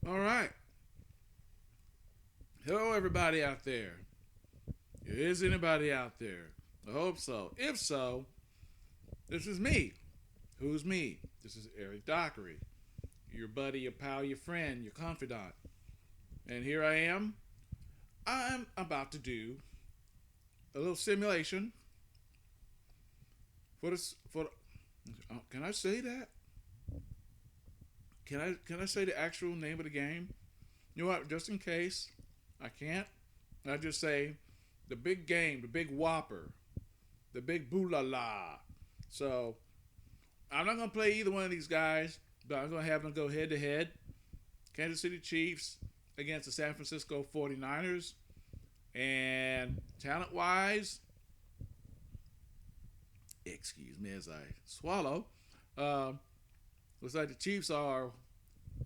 All right. Hello, everybody out there. Is anybody out there? I hope so. If so, this is me. Who's me? This is Eric Dockery, your buddy, your pal, your friend, your confidant. And here I am. I'm about to do a little simulation for this. Can I say that? Can I say the actual name of the game? You know what? Just in case I can't, I just say the big game, the big whopper, the big boo la la. So I'm not gonna play either one of these guys, but I'm gonna have them go head to head. Kansas City Chiefs against the San Francisco 49ers. And talent wise, excuse me as I swallow, uh, looks like the Chiefs are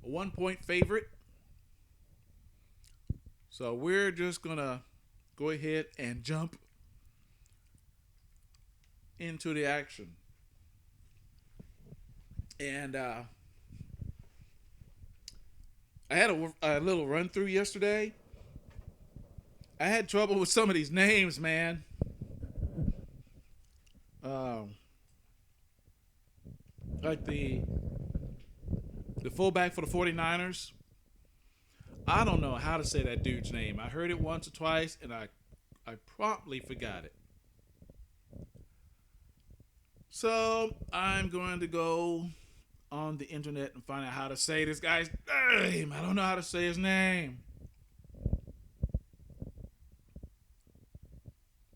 a 1 point favorite. So we're just gonna go ahead and jump into the action. And I had a little run through yesterday. I had trouble with some of these names, man. Um, like the fullback for the 49ers. I don't know how to say that dude's name. I heard it once or twice and I promptly forgot it. So I'm going to go on the internet and find out how to say this guy's name. I don't know how to say his name.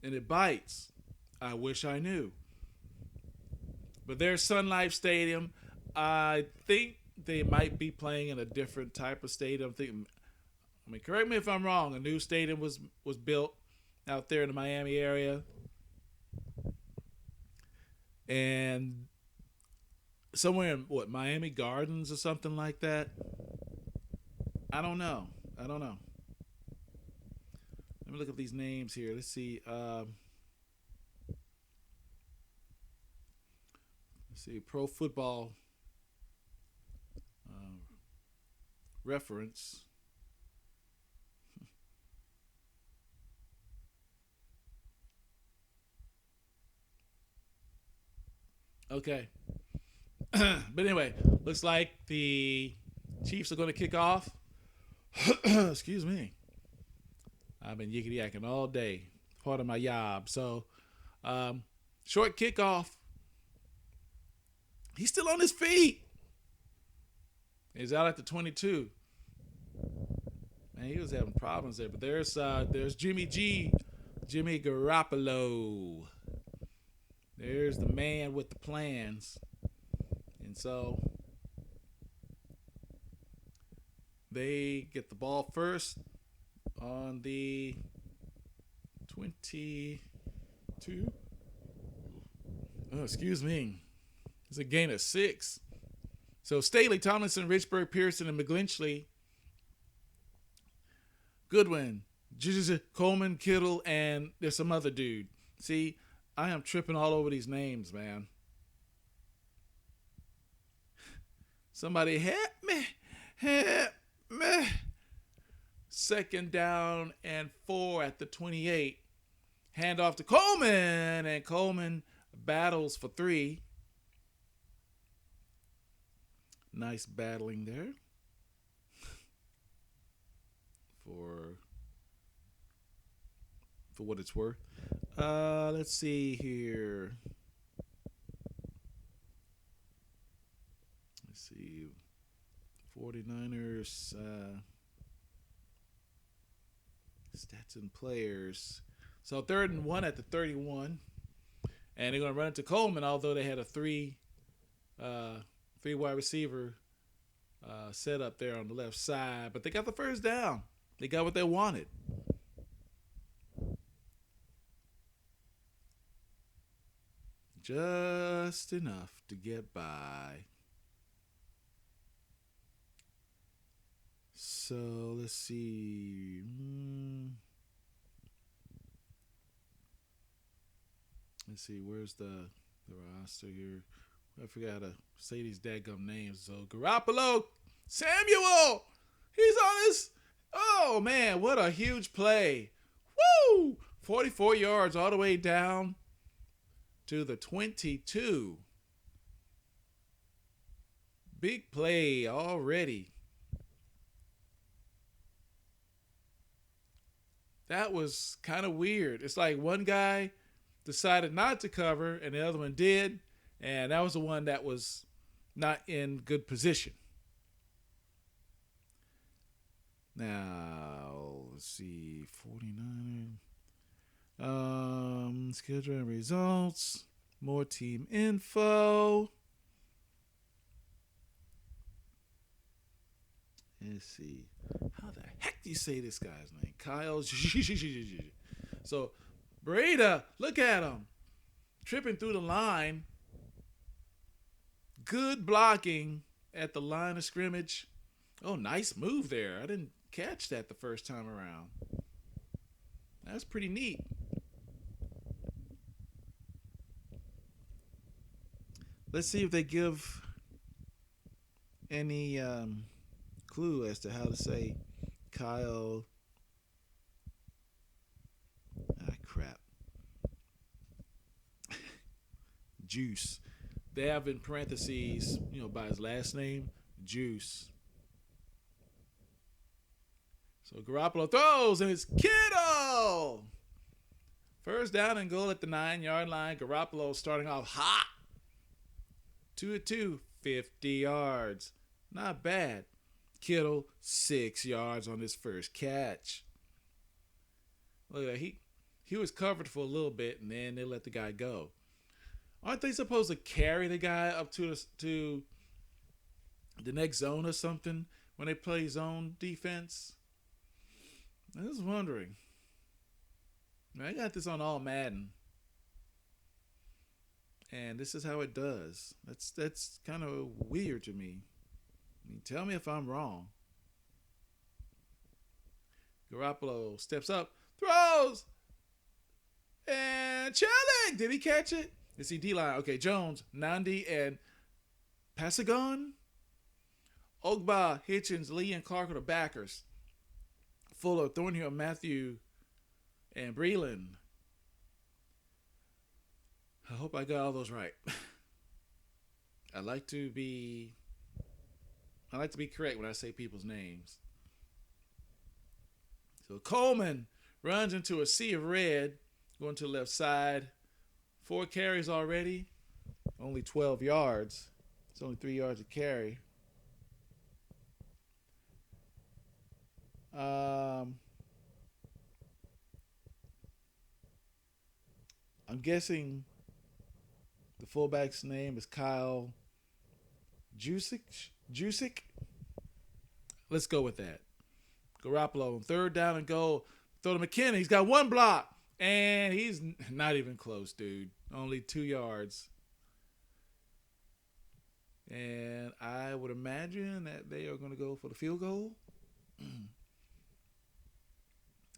And it bites. I wish I knew. But there's Sun Life Stadium. I think they might be playing in a different type of stadium. Correct me if I'm wrong. A new stadium was built out there in the Miami area, and somewhere in Miami Gardens or something like that. I don't know. I don't know. Let me look up these names here. Let's see. Let's see. Pro Football uh, Reference. Okay. But anyway, looks like the Chiefs are going to kick off. Excuse me. I've been yickety yakking all day. Part of my job. So, short kickoff. He's still on his feet. He's out at the 22. Man, he was having problems there. But there's Jimmy G, Jimmy Garoppolo. There's the man with the plans. And so they get the ball first on the 22. Oh, excuse me. It's a gain of 6. So Staley, Tomlinson, Richburg, Pearson, and McGlinchey, Goodwin, Coleman, Kittle, and there's some other dude. See, I am tripping all over these names, man. Somebody help me. Help me. Second down and 4 at the 28. Hand off to Coleman, and Coleman battles for 3. Nice battling there for what it's worth. Let's see here. Let's see. 49ers stats and players. So 3rd and 1 at the 31. And they're going to run it to Coleman, although they had a 3 wide receiver set up there on the left side. But they got the first down. They got what they wanted. Just enough to get by. So let's see. Let's see. Where's the roster here? I forgot to say these dadgum names. So Garoppolo, Samuel, He's on his. Oh man, what a huge play! Woo! 44 yards all the way down to the 22. Big play already. That was kind of weird. It's like one guy decided not to cover and the other one did, and that was the one that was not in good position. Now, let's see, 49. Schedule and results. More team info. Let's see. How the heck do you say this guy's name? Kyle. So, Breda, look at him. Tripping through the line. Good blocking at the line of scrimmage. Oh, nice move there. I didn't catch that the first time around. That's pretty neat. Let's see if they give any clue as to how to say Kyle. Crap. Juice. They have in parentheses, by his last name, Juice. So Garoppolo throws, and it's Kittle. First down and goal at the 9-yard line. Garoppolo starting off hot. 2-2, 50 yards. Not bad. Kittle, 6 yards on his first catch. Look at that. He was covered for a little bit, and then they let the guy go. Aren't they supposed to carry the guy up to the next zone or something when they play zone defense? I was wondering. I got this on all Madden, and this is how it does. That's kind of weird to me. I mean, tell me if I'm wrong. Garoppolo steps up, throws, and Chelik. Did he catch it? Let's see, D-line. Okay, Jones, Nandi, and Pasagon. Ogba, Hitchens, Lee, and Clark are the backers. Fuller, Thornhill, Matthew, and Breland. I hope I got all those right. I like to be correct when I say people's names. So Coleman runs into a sea of red, going to the left side. 4 carries already, only 12 yards. It's only 3 yards to carry. I'm guessing the fullback's name is Kyle Jusic. Let's go with that. Garoppolo, 3rd down and goal. Throw to McKinnon. He's got 1 block. And he's not even close, dude. Only 2 yards. And I would imagine that they are going to go for the field goal.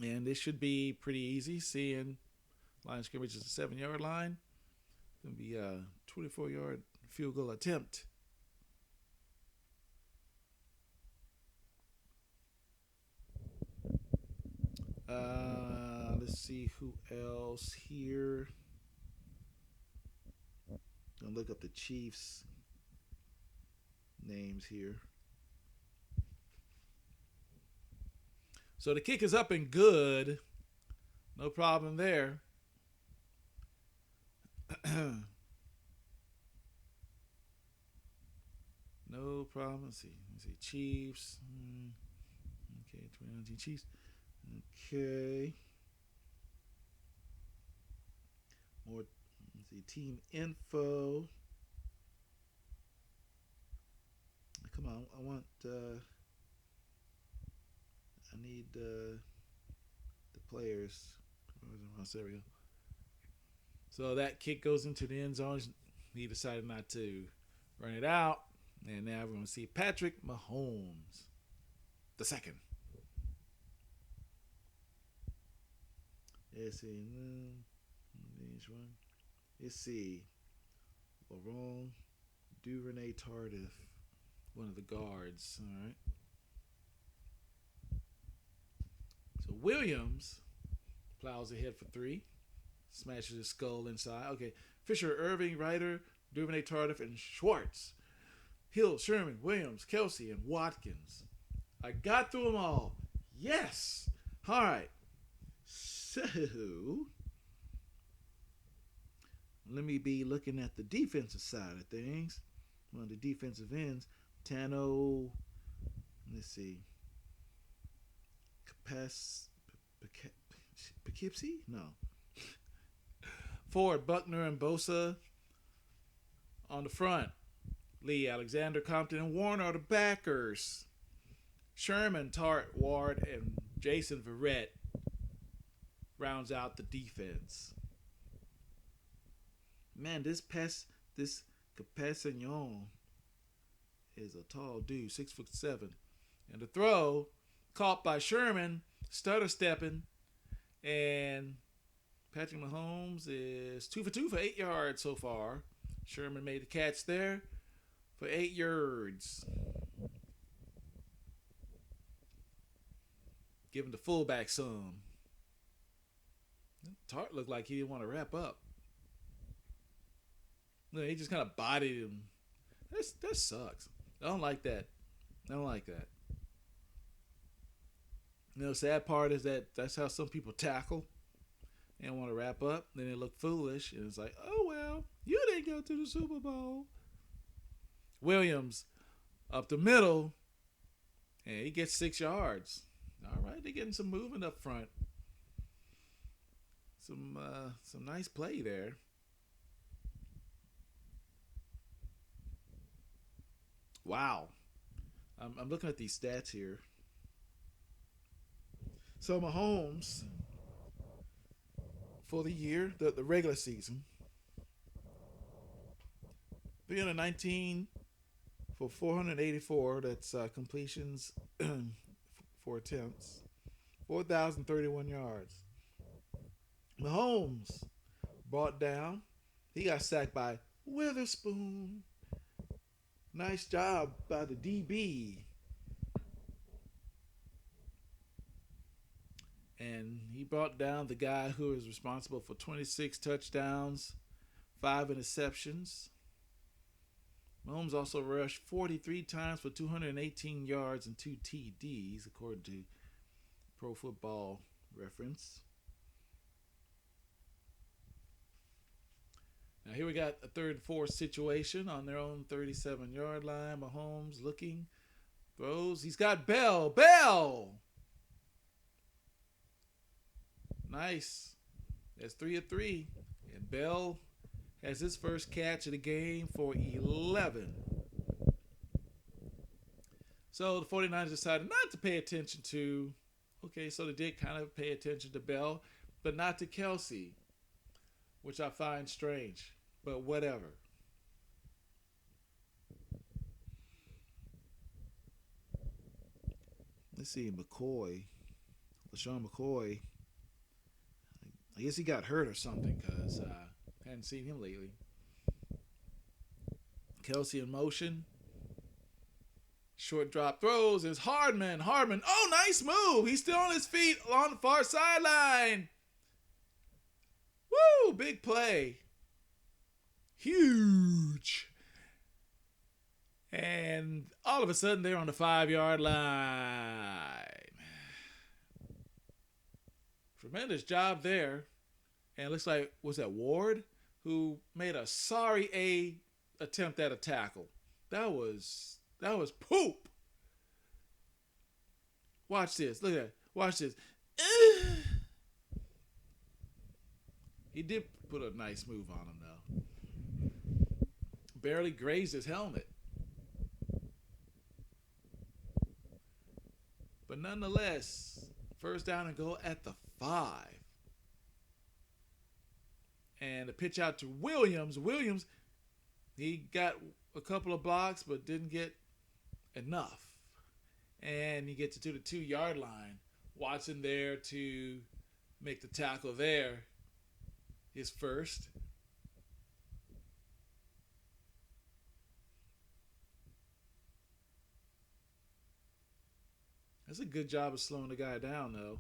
And this should be pretty easy, seeing line of scrimmage is the 7-yard line. It's going to be a 24-yard field goal attempt. Let's see who else here. Gonna look up the Chiefs' names here. So the kick is up and good. No problem there. No problem. Let's see. Chiefs. Okay, 2019 Chiefs. Okay. More. Let's see. Team info. Come on. I want. I need the players. There we go. So that kick goes into the end zone. He decided not to run it out. And now we're going to see Patrick Mahomes, the second. Let's see. Let's see. Laurent Duvernay Tardif, one of the guards. All right. So Williams plows ahead for 3, smashes his skull inside. Okay, Fisher, Irving, Ryder, Duvernay, Tardif, and Schwartz. Hill, Sherman, Williams, Kelsey, and Watkins. I got through them all. Yes. All right. So let me be looking at the defensive side of things. One of the defensive ends, Tano. Let's see. Poughkeepsie? No. Ford, Buckner, and Bosa on the front. Lee, Alexander, Compton, and Warner are the backers. Sherman, Tart, Ward, and Jason Verrett rounds out the defense. Man, this Capassignon is a tall dude, 6'7". And the throw caught by Sherman, stutter stepping, and Patrick Mahomes is 2 for 2 for 8 yards so far. Sherman made the catch there for 8 yards. Giving the fullback some. Tart looked like he didn't want to wrap up. No, he just kind of bodied him. That sucks. I don't like that. You know, the sad part is that's how some people tackle. They don't want to wrap up. Then they look foolish. And it's like, oh, well, you didn't go to the Super Bowl. Williams up the middle. And he gets 6 yards. All right, they're getting some movement up front. Some nice play there. Wow. I'm looking at these stats here. So Mahomes, for the year, the regular season, 319 for 484. That's completions for attempts. 4,031 yards. Mahomes brought down. He got sacked by Witherspoon. Nice job by the DB. And he brought down the guy who is responsible for 26 touchdowns, 5 interceptions. Mahomes also rushed 43 times for 218 yards and 2 TDs, according to Pro Football Reference. Now here we got a 3rd and 4 situation on their own 37-yard line. Mahomes looking, throws. He's got Bell. Nice. That's 3 of 3. And Bell has his first catch of the game for 11. So the 49ers decided not to pay attention to, okay, so they did kind of pay attention to Bell, but not to Kelsey, which I find strange, but whatever. Let's see, LaShawn McCoy. I guess he got hurt or something because I hadn't seen him lately. Kelsey in motion. Short drop throws is Hardman. Oh, nice move. He's still on his feet along the far sideline. Woo, big play. Huge. And all of a sudden they're on the 5-yard line. Tremendous job there. And it looks like, was that Ward who made a sorry attempt at a tackle? That was poop. Watch this. Look at that. Watch this. He did put a nice move on him, though. Barely grazed his helmet. But nonetheless, first down and goal at the 5. And the pitch out to Williams. Williams, he got a couple of blocks but didn't get enough. And he gets to the 2-yard line. Watson there to make the tackle there. His first. That's a good job of slowing the guy down, though.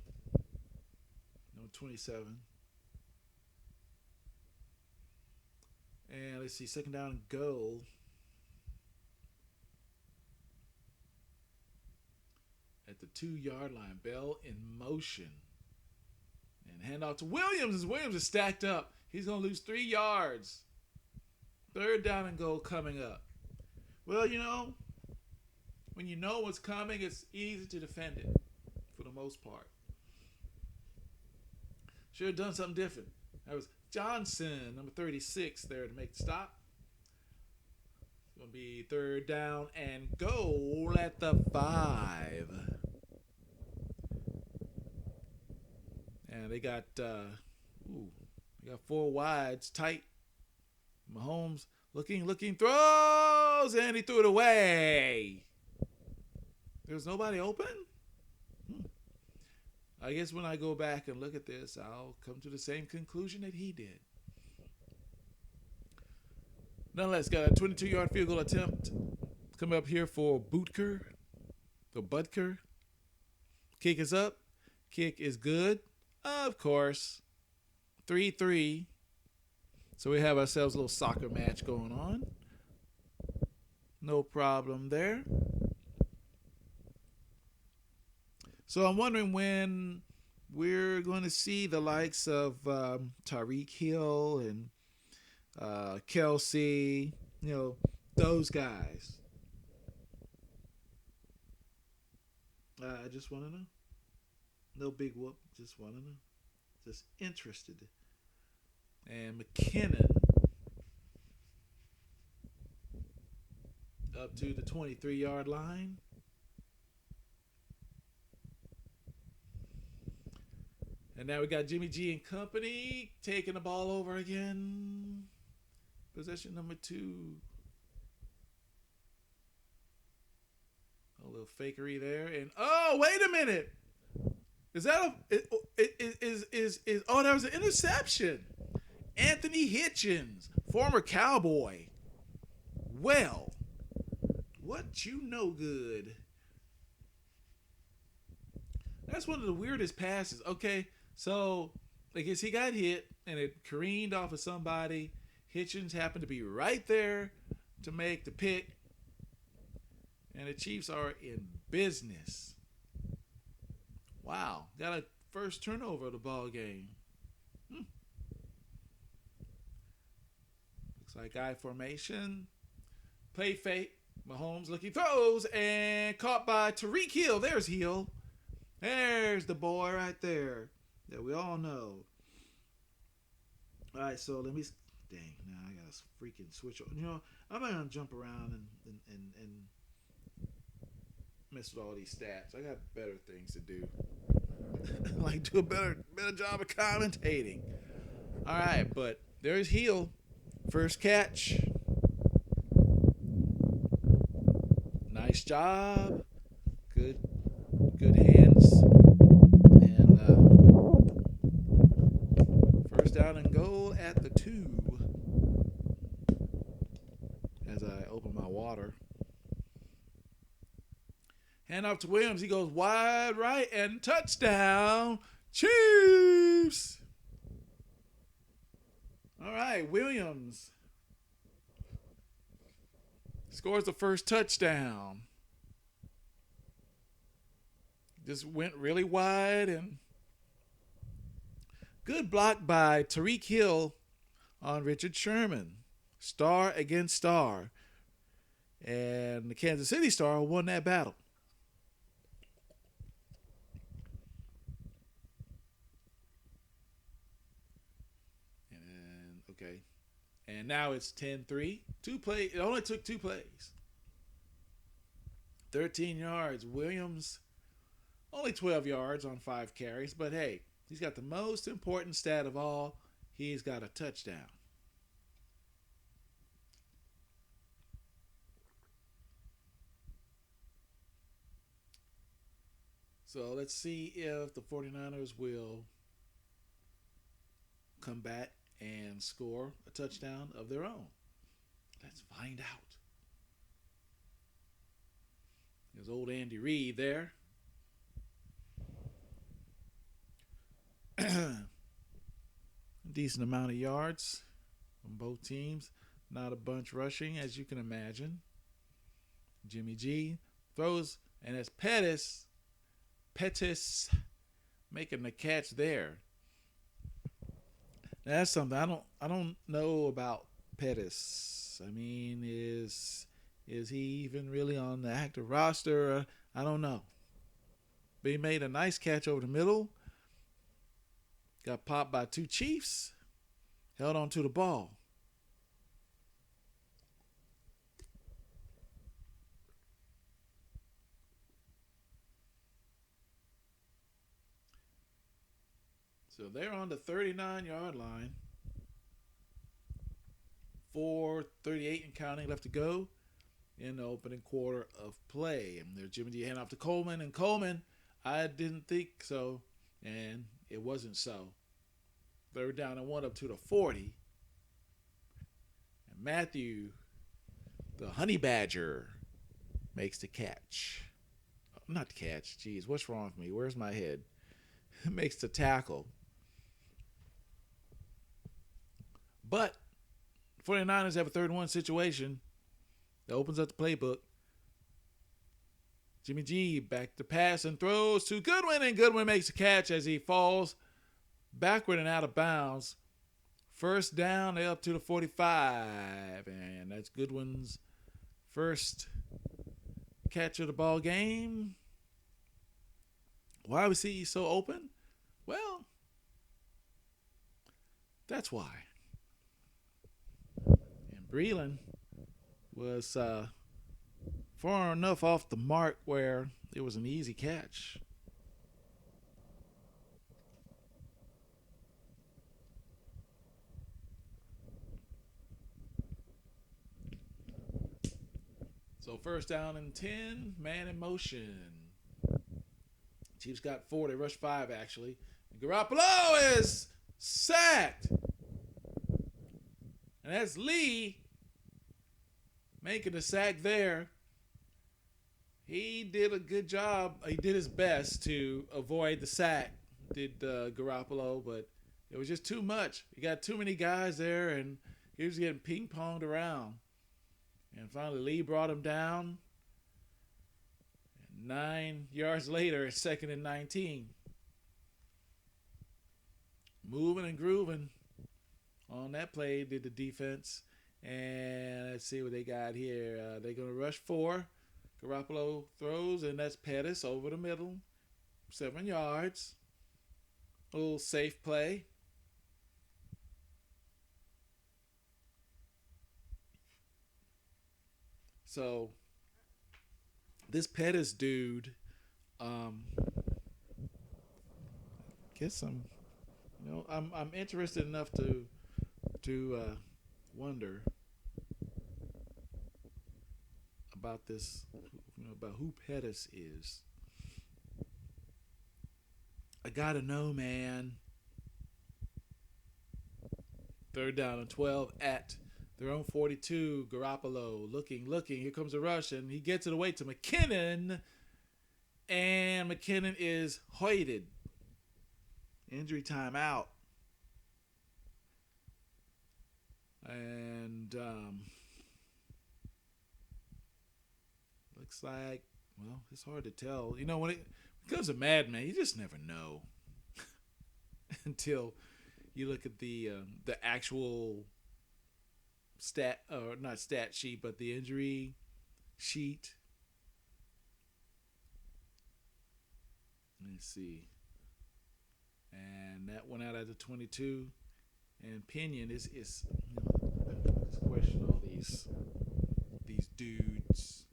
on 27. And let's see, second down and goal. At the 2-yard line. Bell in motion. And hand off to Williams as Williams is stacked up. He's going to lose 3 yards. Third down and goal coming up. Well, you know, when you know what's coming, it's easy to defend it for the most part. Should have done something different. That was Johnson, number 36, there to make the stop. It's going to be third down and goal at the 5. And they got 4 wides, tight. Mahomes looking, throws, and he threw it away. There's nobody open? I guess when I go back and look at this, I'll come to the same conclusion that he did. Nonetheless, got a 22-yard field goal attempt coming up here for Butker. Kick is up. Kick is good. Of course. 3-3. So we have ourselves a little soccer match going on. No problem there. So I'm wondering when we're going to see the likes of Tyreek Hill and Kelsey, you know, those guys. I just want to know. No big whoop. Just want to know. Just interested. And McKinnon up to the 23-yard line. And now we got Jimmy G and company taking the ball over again. Possession number 2. A little fakery there. And oh, wait a minute. Is that that was an interception. Anthony Hitchens, former Cowboy. Well, what you know good. That's one of the weirdest passes. Okay, so I guess he got hit and it careened off of somebody. Hitchens happened to be right there to make the pick. And the Chiefs are in business. Wow, got a first turnover of the ball game. Looks like I formation. Play fake. Mahomes looking, throws, and caught by Tyreek Hill. There's Hill. There's the boy right there that we all know. All right, so let me. Dang, now I gotta freaking switch. You know, I'm not gonna jump around and mess with all these stats. I got better things to do. Like do a better job of commentating. All right, but there's Hill, first catch. Nice job. Good hands. And first down and goal at the 2. As I open my water. Hand off to Williams. He goes wide right and touchdown. Chiefs. All right, Williams scores the first touchdown. Just went really wide and good block by Tyreek Hill on Richard Sherman. Star against star. And the Kansas City Star won that battle. And okay. And now it's 10-3. 2 plays. It only took 2 plays. 13 yards. Williams only 12 yards on 5 carries. But hey, he's got the most important stat of all. He's got a touchdown. So let's see if the 49ers will come back and score a touchdown of their own. Let's find out. There's old Andy Reid there. Decent amount of yards from both teams. Not a bunch rushing, as you can imagine. Jimmy G throws, and it's Pettis making the catch there. Now, that's something I don't know about Pettis. I mean, is he even really on the active roster? I don't know. But he made a nice catch over the middle. Got popped by two Chiefs. Held on to the ball. So they're on the 39-yard line. 4:38 and counting left to go in the opening quarter of play. And there's Jimmy G hand off to Coleman. And Coleman, I didn't think so. And it wasn't so. Third down and one up to the 40. And Matthew, the honey badger, makes the catch. Not the catch. Jeez, what's wrong with me? Where's my head? Makes the tackle. But 49ers have a 3rd-and-1 situation that opens up the playbook. Jimmy G back to pass and throws to Goodwin, and Goodwin makes a catch as he falls backward and out of bounds. First down, they're up to the 45, and that's Goodwin's first catch of the ball game. Why was he so open? Well, that's why. And Breland was far enough off the mark where it was an easy catch. So first down and 10, man in motion. Chiefs got 4. They rushed 5, actually. And Garoppolo is sacked. And that's Lee making the sack there. He did a good job. He did his best to avoid the sack, did Garoppolo, but it was just too much. He got too many guys there, and he was getting ping-ponged around. And finally, Lee brought him down. 9 yards later, it's 2nd and 19. Moving and grooving on that play did the defense. And let's see what they got here. They're going to rush 4. Garoppolo throws, and that's Pettis over the middle. 7 yards. A little safe play. So this Pettis dude, guess I'm interested enough to wonder about this, about who Pettis is. I gotta know, man. 3rd down and 12 at their own 42. Garoppolo looking. Here comes a rush, and he gets it away to McKinnon. And McKinnon is hoited. Injury time out. And looks like, well, it's hard to tell. You know, when it comes to Madman, you just never know until you look at the actual stat, or not stat sheet, but the injury sheet. Let's see. And that went out at the 22. And Pinion is just question all these dudes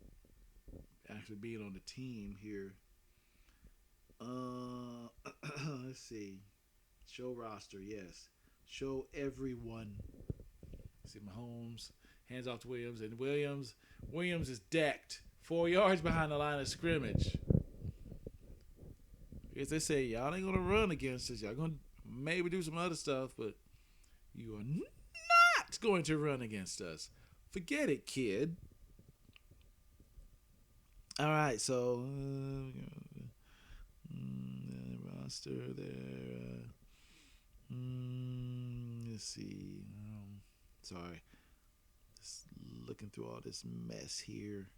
actually being on the team here. Let's see. Show roster, yes. Show everyone. See Mahomes, hands off to Williams, and Williams is decked 4 yards behind the line of scrimmage. I guess they say y'all ain't gonna run against us. Y'all gonna maybe do some other stuff, but you are not going to run against us. Forget it, kid. All right, so roster there. Let's see. Sorry, just looking through all this mess here.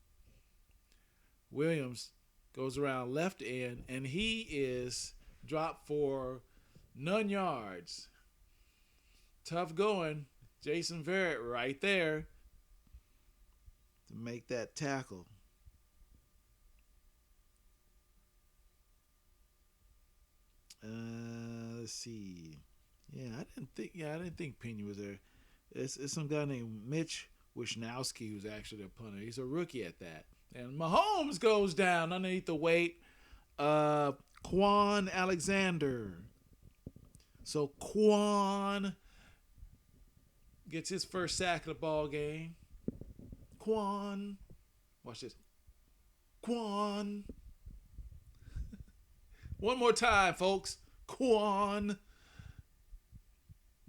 Williams goes around left end, and he is dropped for none yards. Tough going. Jason Verrett right there to make that tackle. Let's see. I didn't think Pena was there. It's some guy named Mitch Wisnowski who's actually a punter. He's a rookie at that. And Mahomes goes down underneath the weight. Quan Alexander. So Quan gets his first sack of the ball game. Quan, watch this. Quan. One more time, folks. Quan.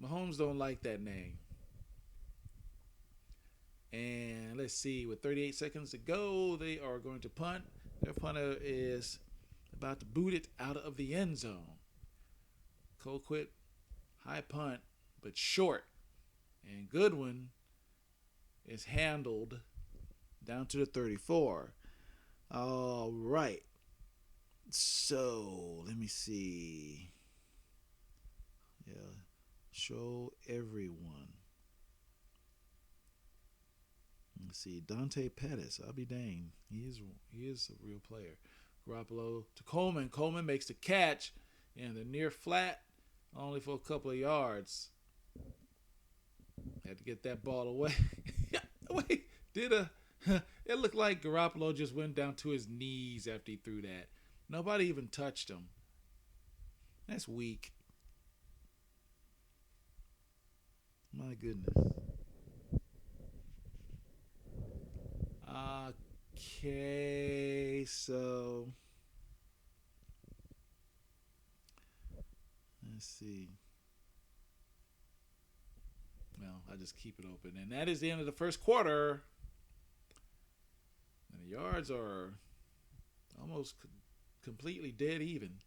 Mahomes don't like that name. And let's see, with 38 seconds to go, they are going to punt. Their punter is about to boot it out of the end zone. Colquitt, high punt, but short. And Goodwin is handled down to the 34. All right. So, let me see. Yeah, show everyone. Let's see, Dante Pettis. I'll be dang. He is a real player. Garoppolo to Coleman. Coleman makes the catch in the near flat, only for a couple of yards. Had to get that ball away. Wait, it looked like Garoppolo just went down to his knees after he threw that. Nobody even touched him. That's weak. My goodness. Okay, so let's see. Well, I just keep it open. And that is the end of the first quarter. And the yards are almost completely dead even.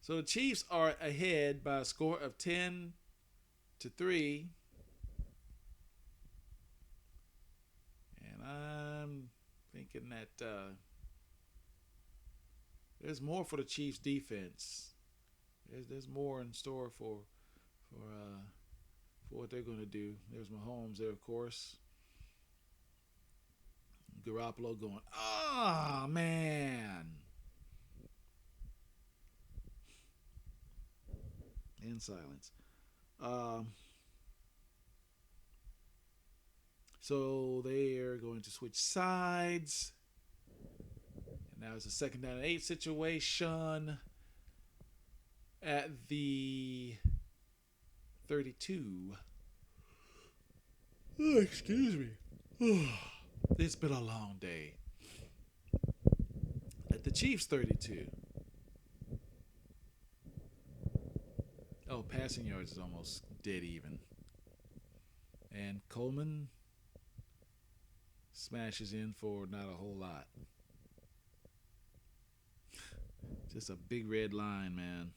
So the Chiefs are ahead by a score of 10-3. And I'm thinking that there's more for the Chiefs defense. There's more in store for what they're going to do. There's Mahomes there, of course. Garoppolo going, man. In silence. So they are going to switch sides. And now it's a 2nd down and 8 situation at the 32. Oh, excuse me. It's been a long day. At the Chiefs 32. Oh, passing yards is almost dead even. And Coleman smashes in for not a whole lot. Just a big red line, man.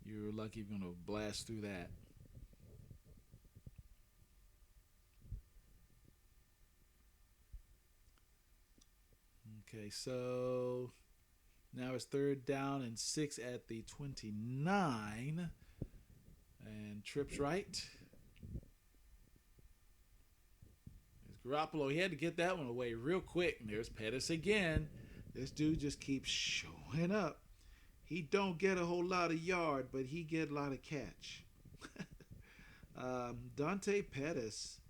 You're lucky you're going to blast through that. Okay, so now it's 3rd down and 6 at the 29. And trips right. There's Garoppolo. He had to get that one away real quick. And there's Pettis again. This dude just keeps showing up. He don't get a whole lot of yard, but he get a lot of catch. Dante Pettis.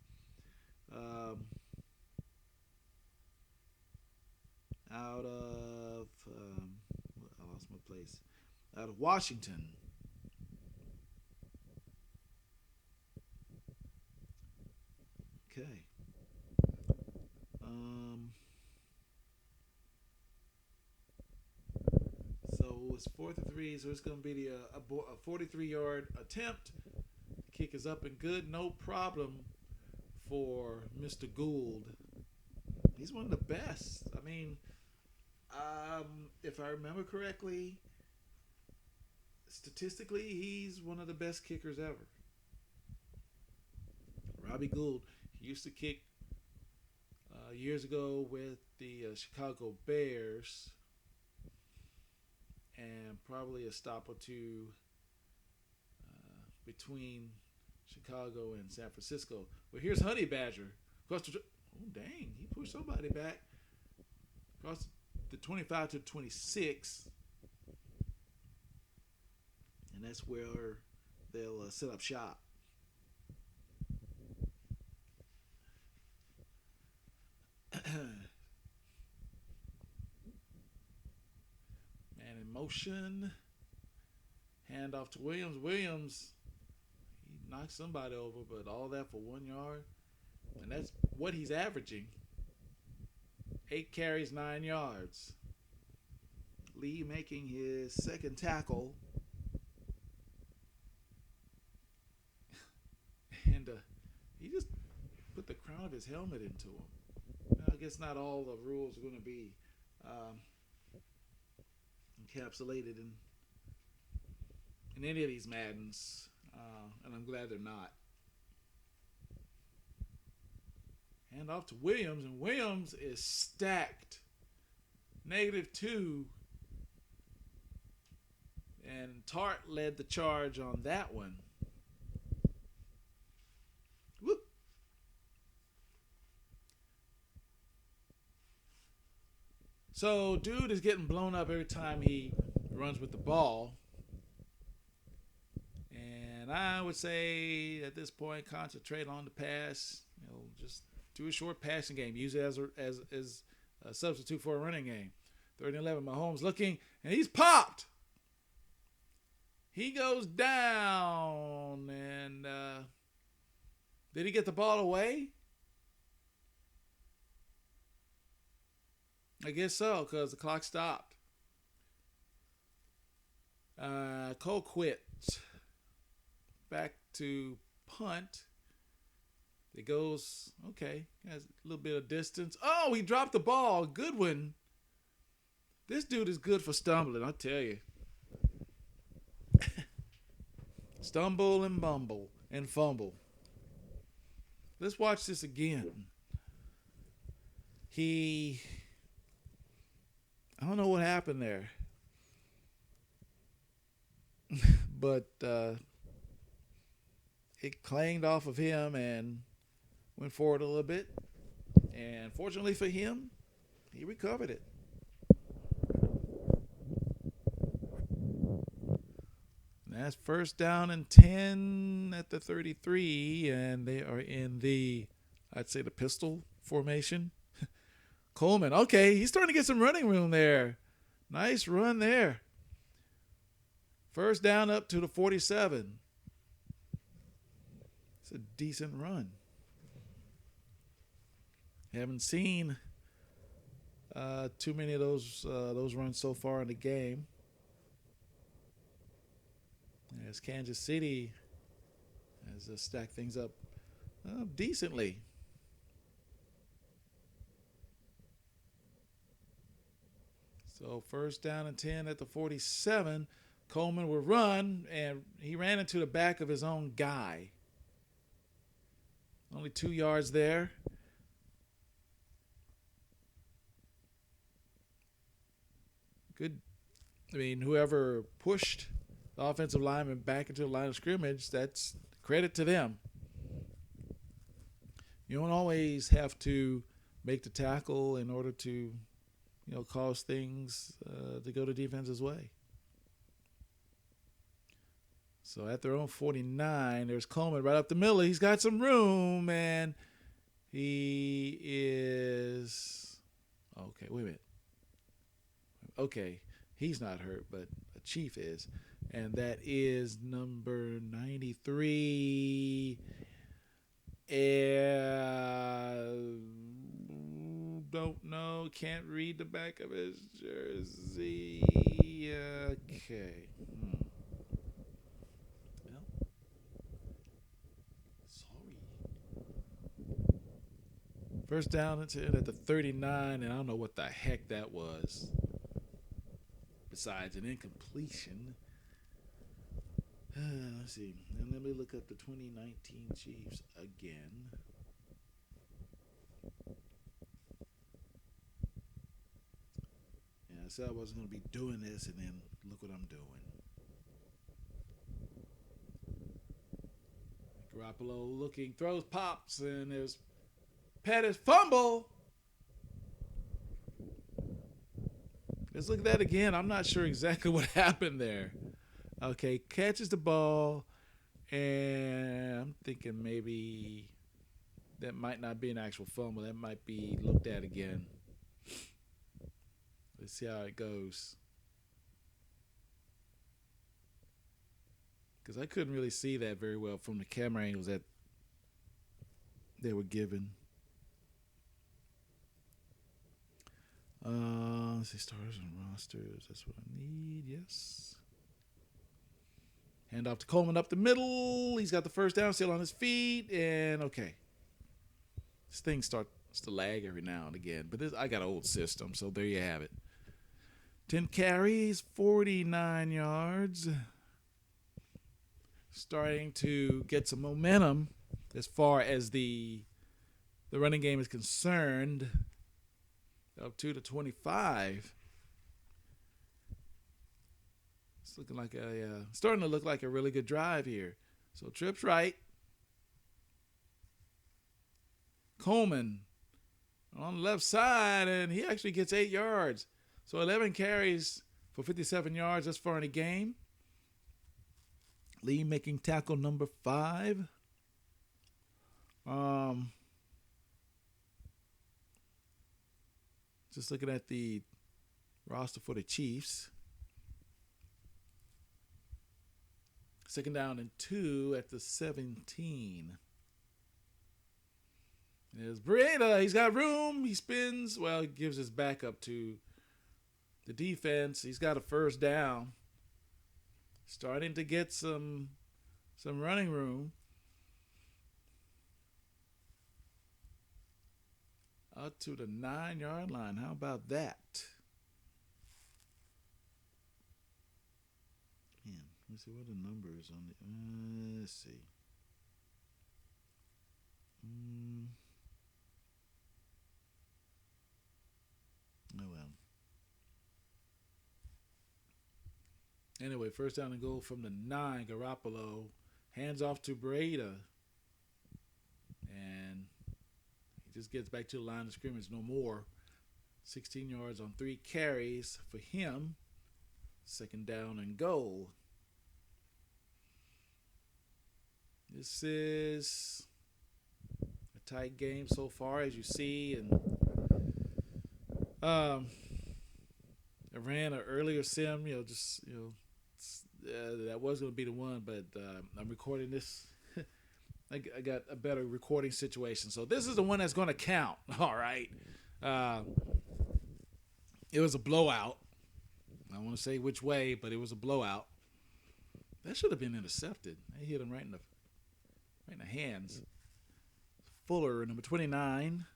Out of I lost my place. Out of Washington. Okay. So it's 4-3. So it's going to be a 43-yard attempt. The kick is up and good. No problem for Mr. Gould. He's one of the best. I mean, if I remember correctly, statistically, he's one of the best kickers ever. Robbie Gould, he used to kick years ago with the Chicago Bears, and probably a stop or two between Chicago and San Francisco. But here's Honey Badger. Oh, dang, he pushed somebody back across the 25 to 26. And that's where they'll set up shop. Man in motion. Hand off to Williams. Williams, he knocked somebody over, but all that for 1 yard. And that's what he's averaging. 8 carries, 9 yards. Lee making his second tackle. And he just put the crown of his helmet into him. I guess not all the rules are going to be encapsulated in any of these Maddens, and I'm glad they're not. Hand off to Williams, and Williams is stacked. -2. And Tart led the charge on that one. Whoop. So, dude is getting blown up every time he runs with the ball. And I would say at this point, concentrate on the pass. Just do a short passing game. Use it as a substitute for a running game. 3rd-11, Mahomes looking, and he's popped. He goes down, and did he get the ball away? I guess so, because the clock stopped. Cole quit. Back to punt. It goes, okay, has a little bit of distance. Oh, he dropped the ball. Goodwin. This dude is good for stumbling, I'll tell you. Stumble and bumble and fumble. Let's watch this again. I don't know what happened there. But it clanged off of him and went forward a little bit. And fortunately for him, he recovered it. And that's 1st down and 10 at the 33. And they are in I'd say the pistol formation. Coleman, okay, he's starting to get some running room there. Nice run there. 1st down up to the 47. It's a decent run. Haven't seen too many of those runs so far in the game. As Kansas City has stacked things up decently. So 1st down and 10 at the 47. Coleman will run, and he ran into the back of his own guy. Only 2 yards there. Good. I mean, whoever pushed the offensive lineman back into the line of scrimmage, that's credit to them. You don't always have to make the tackle in order to, cause things to go the defense's way. So at their own 49, there's Coleman right up the middle. He's got some room, and he is... Okay, wait a minute. Okay, he's not hurt, but a Chief is. And that is number 93. Don't know. Can't read the back of his jersey. Okay. Well, sorry. 1st down at the 39, and I don't know what the heck that was. Besides an incompletion. Let's see. And let me look up the 2019 Chiefs again. Yeah, I said I wasn't going to be doing this, and then look what I'm doing. Garoppolo looking, throws, pops, and there's Pettis fumble. Let's look at that again. I'm not sure exactly what happened there. Okay, catches the ball, and I'm thinking maybe that might not be an actual fumble. That might be looked at again. Let's see how it goes. Because I couldn't really see that very well from the camera angles that they were given. Let's see, starters and rosters. That's what I need. Yes. Hand off to Coleman up the middle. He's got the first down, still on his feet, and okay. This thing starts to lag every now and again, but I got an old system, so there you have it. 10 carries, 49 yards. Starting to get some momentum as far as the running game is concerned. Up 2-25. It's looking like starting to look like a really good drive here. So trips right. Coleman on the left side, and he actually gets 8 yards. So 11 carries for 57 yards thus far in the game. Lee making tackle number 5. Just looking at the roster for the Chiefs. 2nd down and 2 at the 17. There's Breda. He's got room. He spins. Well, he gives his back up to the defense. He's got a first down. Starting to get some running room. Out to the 9-yard line. How about that? Man, let's see what are the numbers on the. Let's see. Oh well. Anyway, first down and goal from the 9. Garoppolo hands off to Breda, and he just gets back to the line of scrimmage. No more. 16 yards on 3 carries for him. 2nd down and goal. This is a tight game so far, as you see, and I ran an earlier sim, that was going to be the one, but I'm recording this. I got a better recording situation, so this is the one that's going to count. All right. It was a blowout. I don't want to say which way, but it was a blowout. That should have been intercepted. They hit him right in the hands. Fuller, number 29.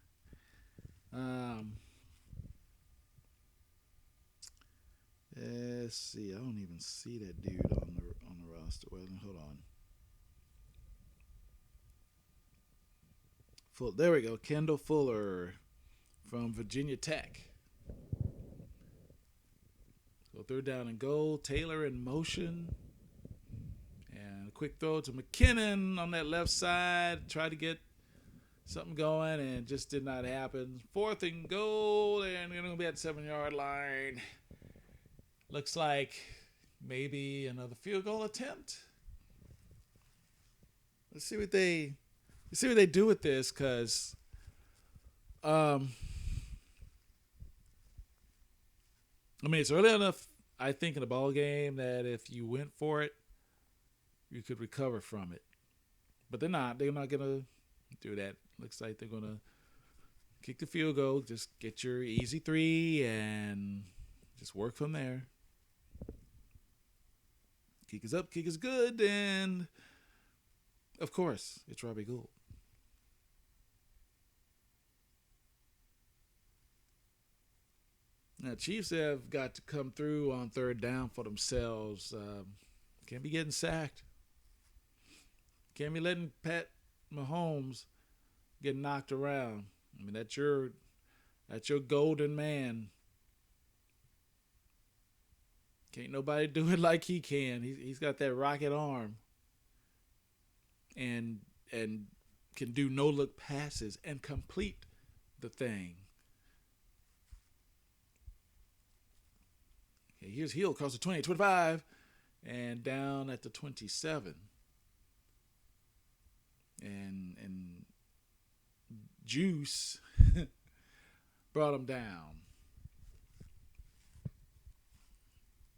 Let's see. I don't even see that dude on the roster. Well, hold on. There we go. Kendall Fuller from Virginia Tech. So 3rd down and goal. Taylor in motion. And a quick throw to McKinnon on that left side. Tried to get something going and just did not happen. 4th and goal. And they're going to be at the 7-yard line. Looks like maybe another field goal attempt. Let's see what they do with this, because it's early enough, I think, in the ball game that if you went for it, you could recover from it. But they're not. They're not gonna do that. Looks like they're gonna kick the field goal, just get your easy 3 and just work from there. Kick is up, kick is good, and of course, it's Robbie Gould. Now, Chiefs have got to come through on 3rd down for themselves. Can't be getting sacked. can't be letting Pat Mahomes get knocked around. I mean, that's your golden man. Can't nobody do it like he can. He's got that rocket arm, and can do no look passes and complete the thing. Okay, here's Hill across the 20, 25, and down at the 27. And Juice brought him down.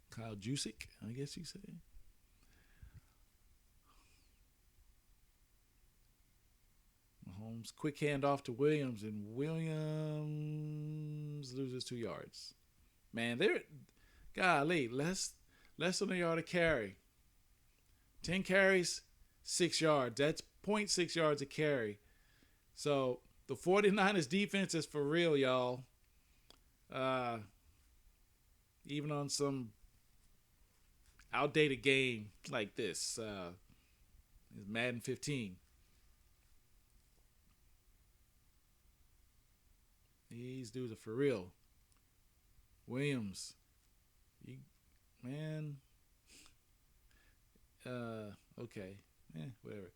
Kyle Jusic, I guess you say. Mahomes, quick handoff to Williams, and Williams loses 2 yards. Man, golly, less than a yard a carry. 10 carries, 6 yards. That's 0.6 yards a carry. So the 49ers defense is for real, y'all. Even on some outdated game like this, Madden 15. These dudes are for real. Williams, man. Okay, whatever.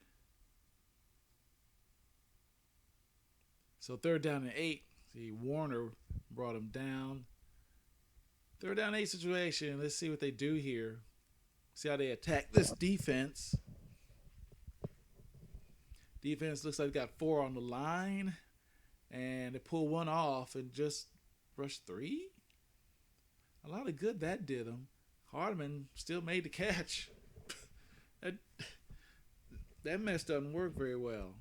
So 3rd down and 8. See, Warner brought him down. 3rd down 8 situation. Let's see what they do here. See how they attack this defense. Defense looks like they got 4 on the line. And they pull 1 off and just rush 3. A lot of good that did them. Hardman still made the catch. that mess doesn't work very well.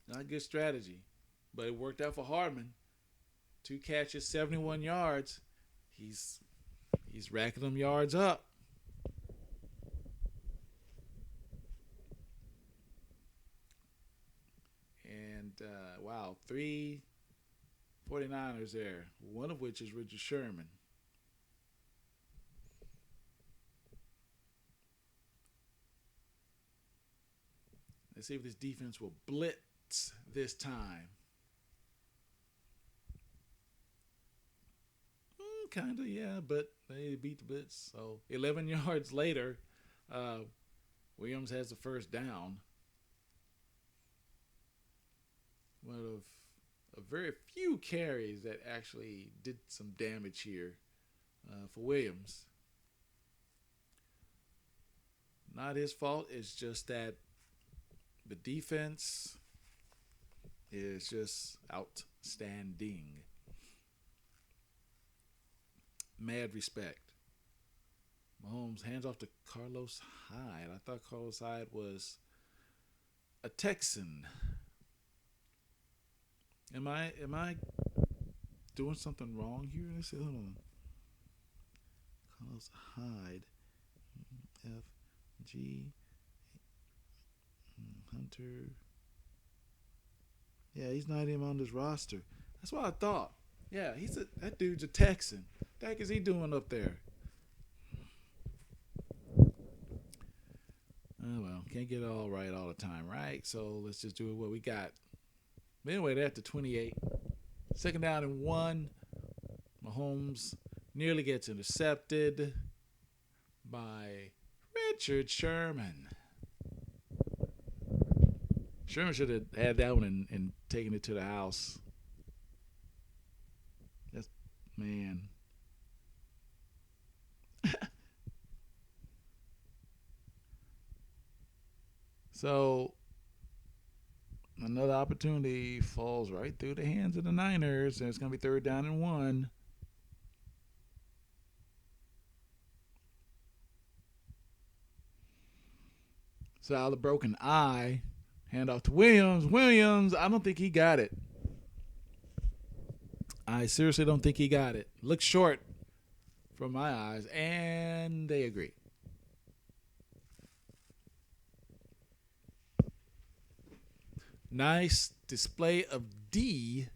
Not good strategy. But it worked out for Hardman. 2 catches, 71 yards. He's racking them yards up. And, wow, 3 49ers there. One of which is Richard Sherman. Let's see if this defense will blitz this time. Kind of, yeah, but they beat the blitz. So 11 yards later, Williams has the 1st down. One of a very few carries that actually did some damage here for Williams. Not his fault. It's just that the defense is just outstanding. Mad respect. Mahomes hands off to Carlos Hyde. I thought Carlos Hyde was a Texan. Am I doing something wrong here? Let's see. Hold on. Carlos Hyde. F G Hunter. Yeah, he's not even on this roster. That's what I thought. Yeah, that dude's a Texan. What the heck is he doing up there? Oh, well, can't get it all right all the time, right? So let's just do what we got. But anyway, they're at the 28. 2nd down and 1. Mahomes nearly gets intercepted by Richard Sherman. Sherman should have had that one and taken it to the house. Man. So another opportunity falls right through the hands of the Niners, and it's going to be 3rd down and 1. So out of the broken eye, hand off to Williams. Williams, I don't think he got it. I seriously don't think he got it. Looks short from my eyes, and they agree. Nice display of D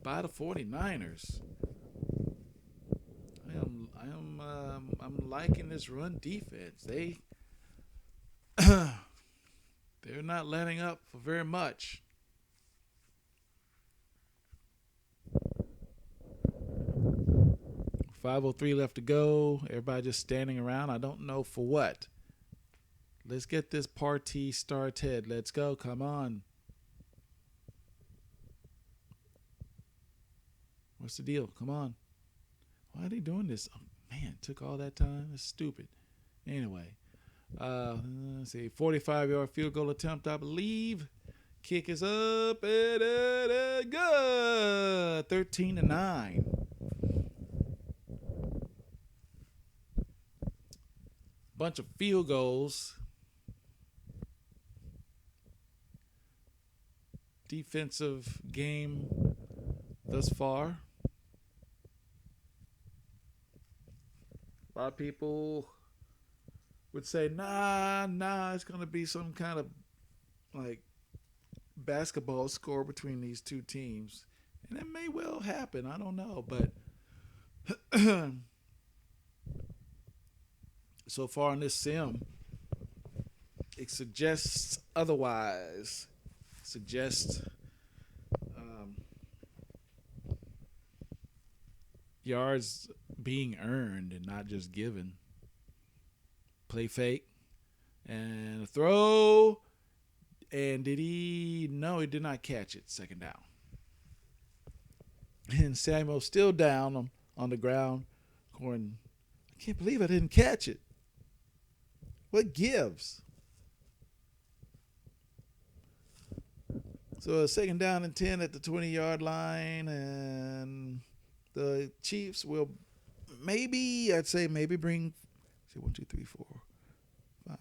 by the 49ers. I I'm liking this run defense. They're not letting up for very much. 5:03 left to go. Everybody just standing around. I don't know for what. Let's get this party started. Let's go. Come on. What's the deal? Come on. Why are they doing this? Oh, man, it took all that time. It's stupid. Anyway, let's see. 45-yard field goal attempt, I believe. Kick is up and good. 13-9. Bunch of field goals. Defensive game thus far. A lot of people would say, nah, it's going to be some kind of like basketball score between these two teams. And it may well happen. I don't know. But so far in this sim, it suggests otherwise. Suggests yards being earned and not just given. Play fake and a throw. And did he? No, he did not catch it. Second down. And Samuel still down on the ground. Going, I can't believe I didn't catch it. What gives? So a second down and 10 at the 20-yard line, and the Chiefs will maybe bring, see, 1, 2, 3, 4, 5.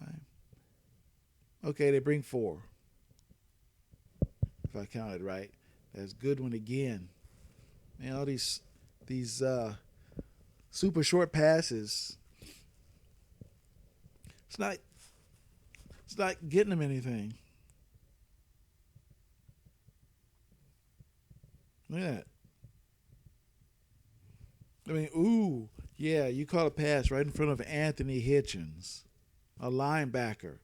Okay, they bring 4. If I counted right. That's a good one again. Man, all these super short passes. It's not getting them anything. Look at that. I mean, ooh, yeah, you caught a pass right in front of Anthony Hitchens, a linebacker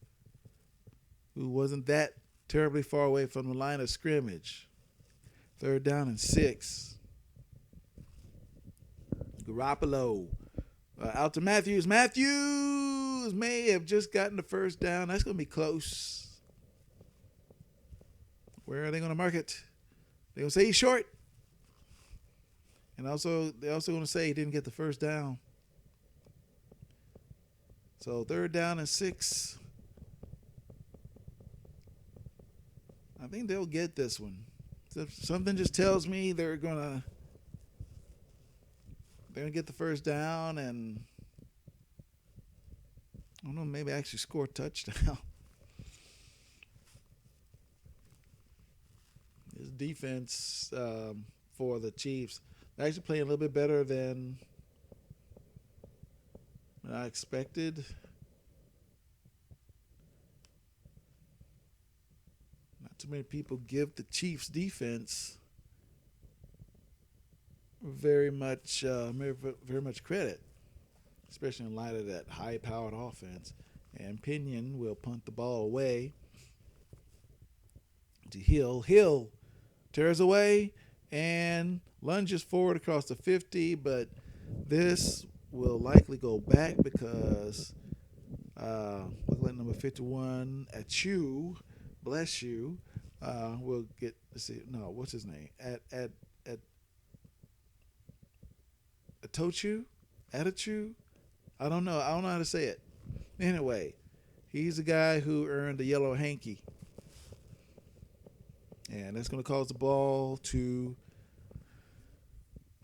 who wasn't that terribly far away from the line of scrimmage. 3rd down and 6. Garoppolo. Out to Matthews. Matthews may have just gotten the first down. That's going to be close. Where are they going to mark it? They're going to say he's short. And they're also going to say he didn't get the first down. So 3rd down and 6. I think they'll get this one. Something just tells me they're going to get the first down and, I don't know, maybe actually score a touchdown. This defense for the Chiefs, they're actually playing a little bit better than I expected. Not too many people give the Chiefs defense very much credit, especially in light of that high-powered offense. And Pinion will punt the ball away to Hill. Hill tears away and lunges forward across the 50, but this will likely go back because look like number 51 at you, bless you, will get, let's see, no, what's his name? At Atochu? Attitude? I don't know how to say it. Anyway, he's the guy who earned the yellow hanky. And that's going to cause the ball to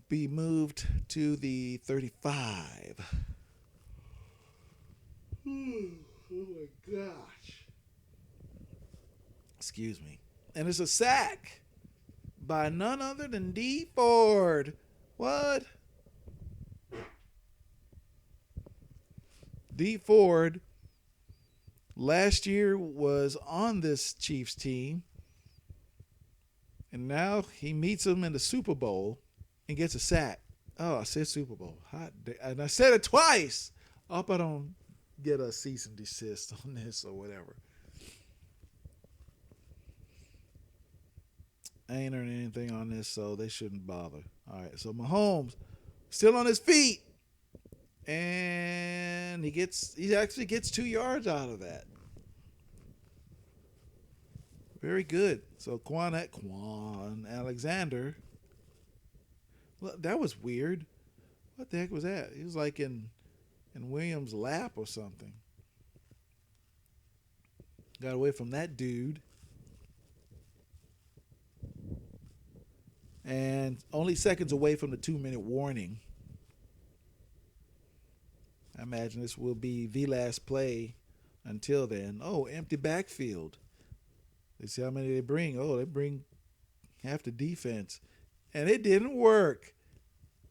be moved to the 35. Oh my gosh. Excuse me. And it's a sack by none other than D. Ford. What? D. Ford last year was on this Chiefs team, and now he meets them in the Super Bowl and gets a sack Oh, I said Super Bowl. And I said it twice. I hope I don't get a cease and desist on this or whatever. I ain't earning anything on this, so they shouldn't bother. All right, so Mahomes still on his feet, and he actually gets 2 yards out of that. Very good. So Quan Alexander. Well, that was weird. What the heck was that? He was like in Williams' lap or something. Got away from that dude. And only seconds away from the 2-minute warning. I imagine this will be the last play until then. Oh, empty backfield. Let's see how many they bring. Oh, they bring half the defense. And it didn't work.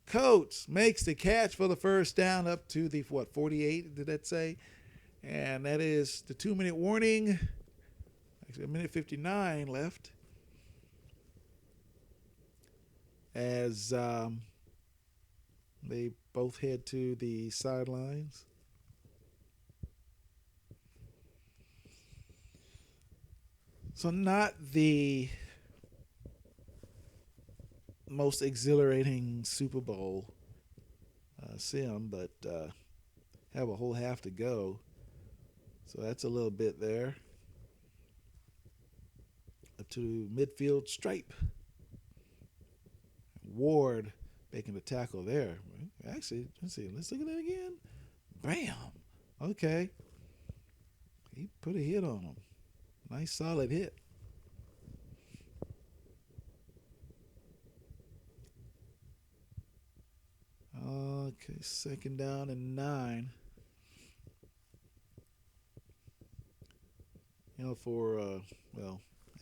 Coates makes the catch for the first down up to the, 48, did that say? And that is the 2-minute warning. Actually, 1:59 left. As they both head to the sidelines. So not the most exhilarating Super Bowl sim, but have a whole half to go. So that's a little bit there. Up to midfield stripe. Ward making the tackle there. Actually, let's look at that again. Bam. Okay. He put a hit on him. Nice solid hit. Okay, 2nd down and 9.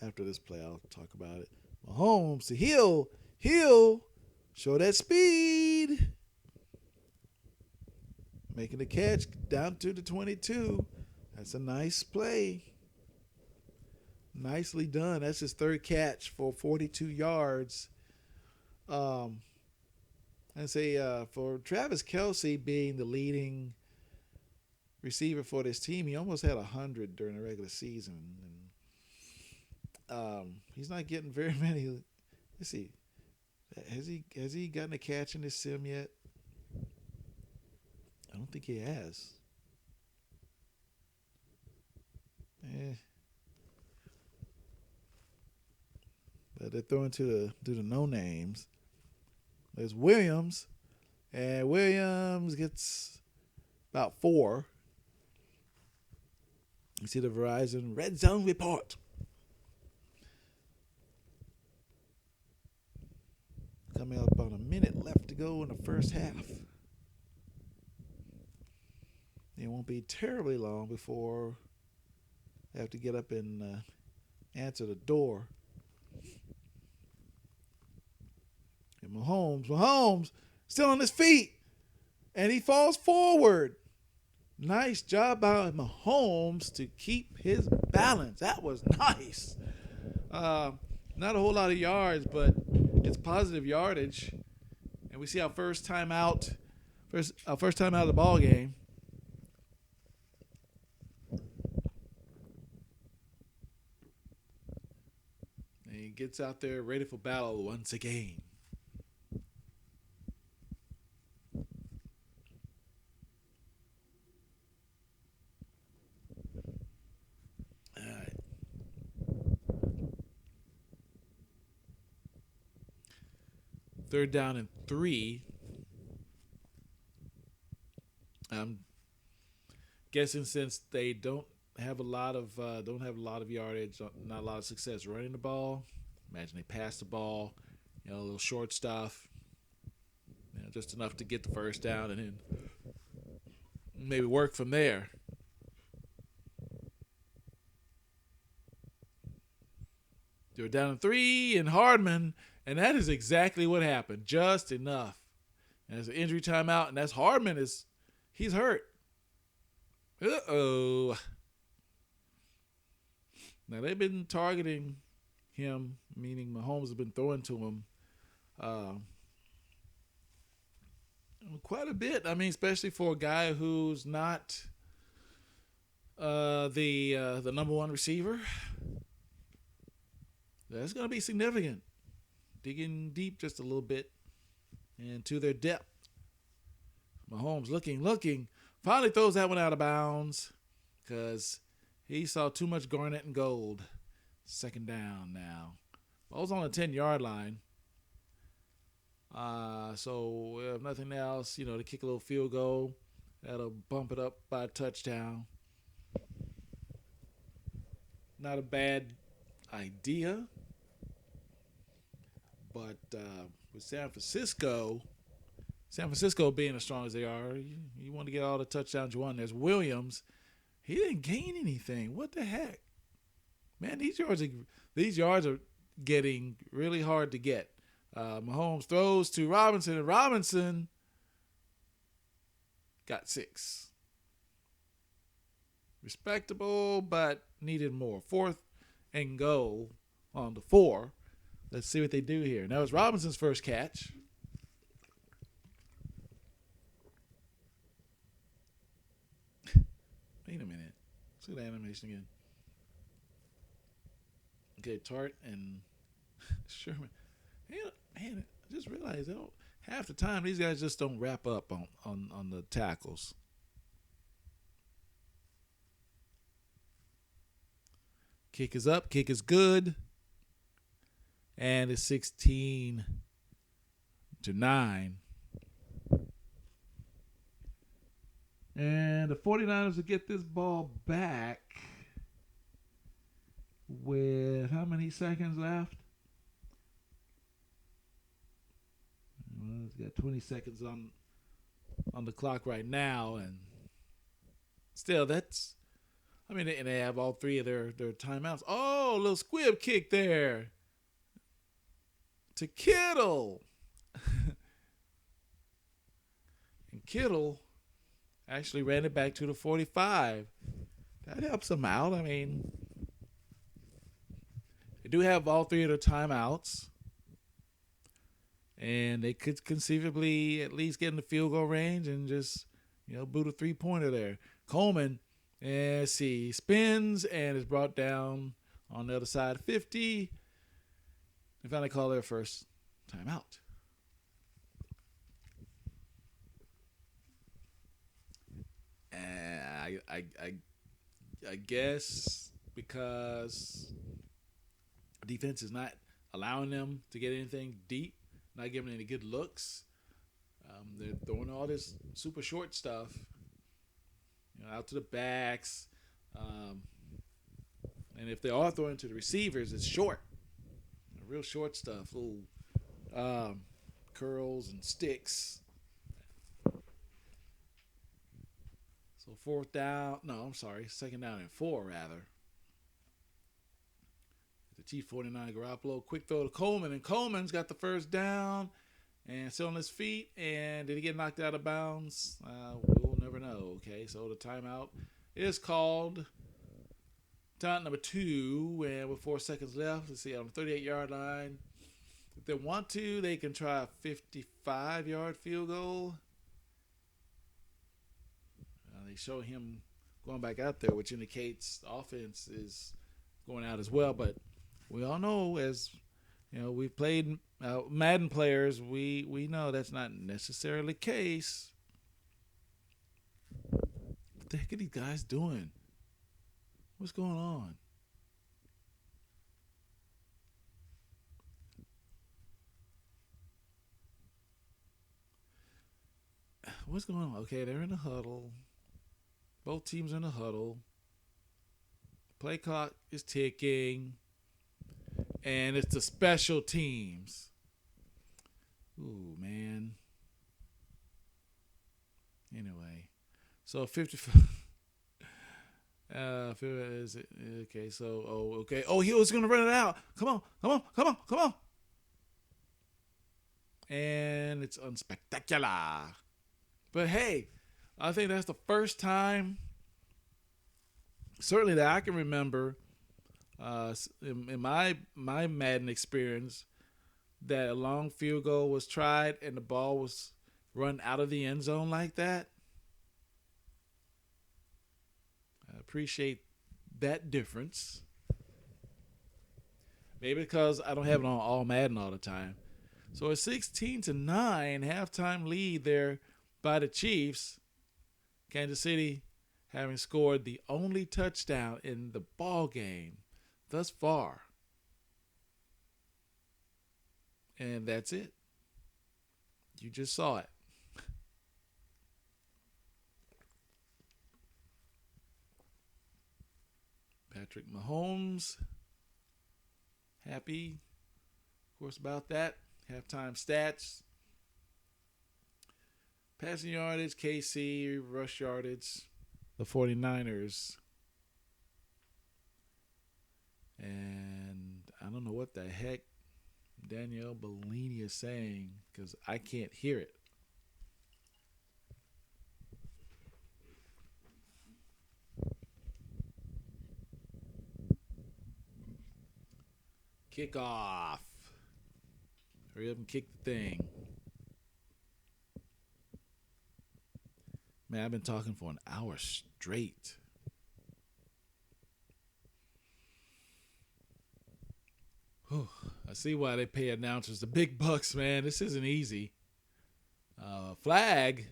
After this play, I'll talk about it. Mahomes to Hill, show that speed. Making the catch down to the 22. That's a nice play. Nicely done. That's his 3rd catch for 42 yards. For Travis Kelce being the leading receiver for this team, he almost had 100 during the regular season. And he's not getting very many. Let's see. Has he gotten a catch in this sim yet? I don't think he has. But they're throwing to the no names. There's Williams, and Williams gets about 4. You see the Verizon Red Zone report. Coming up on a minute left to go in the first half. It won't be terribly long before I have to get up and answer the door. And Mahomes still on his feet, and he falls forward. Nice job by Mahomes to keep his balance. That was nice. Not a whole lot of yards, but it's positive yardage. And we see our first time out of the ball game. And he gets out there ready for battle once again. All right. Third down and 3. I'm guessing since they don't have a lot of yardage, not a lot of success running the ball. Imagine they pass the ball, a little short stuff, just enough to get the first down, and then maybe work from there. They're down to 3, and Hardman, and that is exactly what happened. Just enough. And there's an injury timeout, and that's Hardman he's hurt. Uh-oh. Now, they've been targeting him, meaning Mahomes has been throwing to him quite a bit. I mean, especially for a guy who's not the number one receiver. That's going to be significant. Digging deep just a little bit into their depth. Mahomes looking. Finally throws that one out of bounds because he saw too much garnet and gold. Second down now. Ball's on the 10-yard line. So if nothing else, to kick a little field goal. That'll bump it up by a touchdown. Not a bad idea. But with San Francisco being as strong as they are, you want to get all the touchdowns you want. There's Williams. He didn't gain anything. What the heck? Man, these yards are getting really hard to get. Mahomes throws to Robinson, and Robinson got 6. Respectable, but needed more. 4th and goal on the 4. Let's see what they do here. That was Robinson's first catch. Wait a minute. Let's see the animation again. Okay, Tart and Sherman. Man, I just realized half the time these guys just don't wrap up on the tackles. Kick is up. Kick is good. And it's 16-9. And the 49ers will get this ball back with how many seconds left? Well, it's got 20 seconds on the clock right now. And still, and they have all 3 of their timeouts. Oh, a little squib kick there to Kittle. And Kittle actually ran it back to the 45. That helps them out. I mean, they do have all 3 of their timeouts. And they could conceivably at least get in the field goal range and just, boot a 3-pointer there. Coleman, let's see, spins and is brought down on the other side. 50. They finally call their first timeout. And I guess because defense is not allowing them to get anything deep, not giving any good looks. They're throwing all this super short stuff, out to the backs. And if they are throwing to the receivers, it's short. Real short stuff, little curls and sticks. So 2nd down and 4 rather. The T49 Garoppolo, quick throw to Coleman, and Coleman's got the first down and still on his feet. And did he get knocked out of bounds? We'll never know. Okay, so the timeout is called. Timeout number 2, and with 4 seconds left, let's see, on the 38-yard line. If they want to, they can try a 55-yard field goal. They show him going back out there, which indicates the offense is going out as well. But we all know, as we've played Madden players, we know that's not necessarily the case. What the heck are these guys doing? What's going on? What's going on? Okay, they're in a huddle. Both teams are in a huddle. Play clock is ticking. And it's the special teams. Ooh, man. Anyway. So 55. Is it okay? So okay. Oh, he was gonna run it out. Come on. And it's unspectacular. But hey, I think that's the first time, certainly that I can remember, in my Madden experience, that a long field goal was tried and the ball was run out of the end zone like that. I appreciate that difference. Maybe because I don't have it on all Madden all the time. So a 16-9 halftime lead there by the Chiefs. Kansas City having scored the only touchdown in the ball game thus far. And that's it. You just saw it. Patrick Mahomes, happy, of course, about that. Halftime stats. Passing yardage, KC, rush yardage, the 49ers. And I don't know what the heck Danielle Bellini is saying because I can't hear it. Kickoff. Hurry up and kick the thing. Man, I've been talking for an hour straight. Whew. I see why they pay announcers the big bucks, man. This isn't easy. Flag,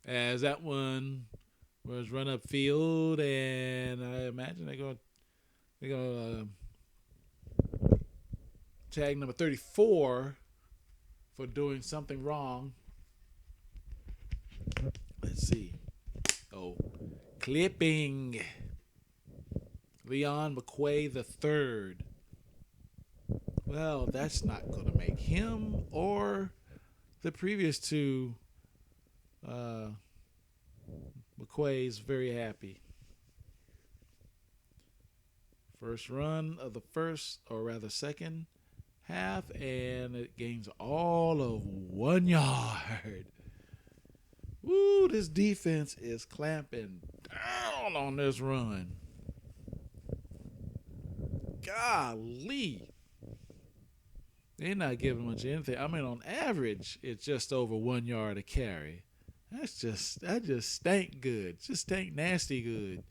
as that one was run up field, and I imagine they're gonna tag number 34 for doing something wrong. Let's see. Oh, clipping. Leon McQuay III. Well, that's not going to make him or the previous two McQuays very happy. First run of the second half, and it gains all of 1 yard. Woo, this defense is clamping down on this run. Golly. They're not giving much of anything. I mean, on average, it's just over 1 yard a carry. That just stank good. Just stank nasty good.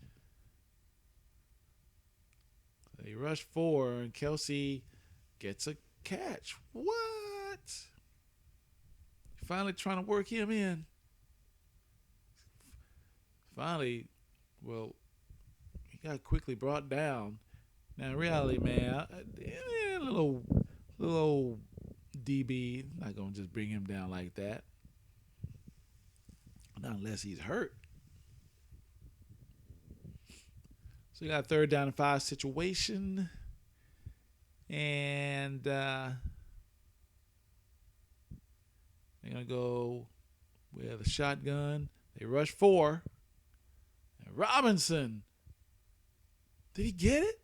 They rush 4, and Kelsey gets a catch. What? Finally trying to work him in. Finally, well, he got quickly brought down. Now, in reality, man, a little old DB, not going to just bring him down like that. Not unless he's hurt. So you got a 3rd down and 5 situation. And they're going to go with a shotgun. They rush 4. And Robinson. Did he get it?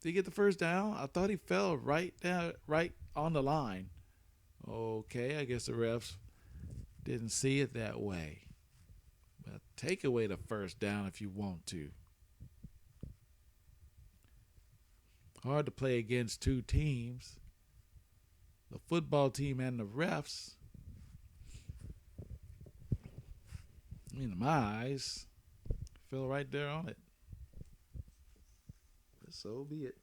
Did he get the first down? I thought he fell right on the line. Okay, I guess the refs didn't see it that way. But take away the first down if you want to. Hard to play against two teams. The football team and the refs. In my eyes, fell right there on it. But so be it.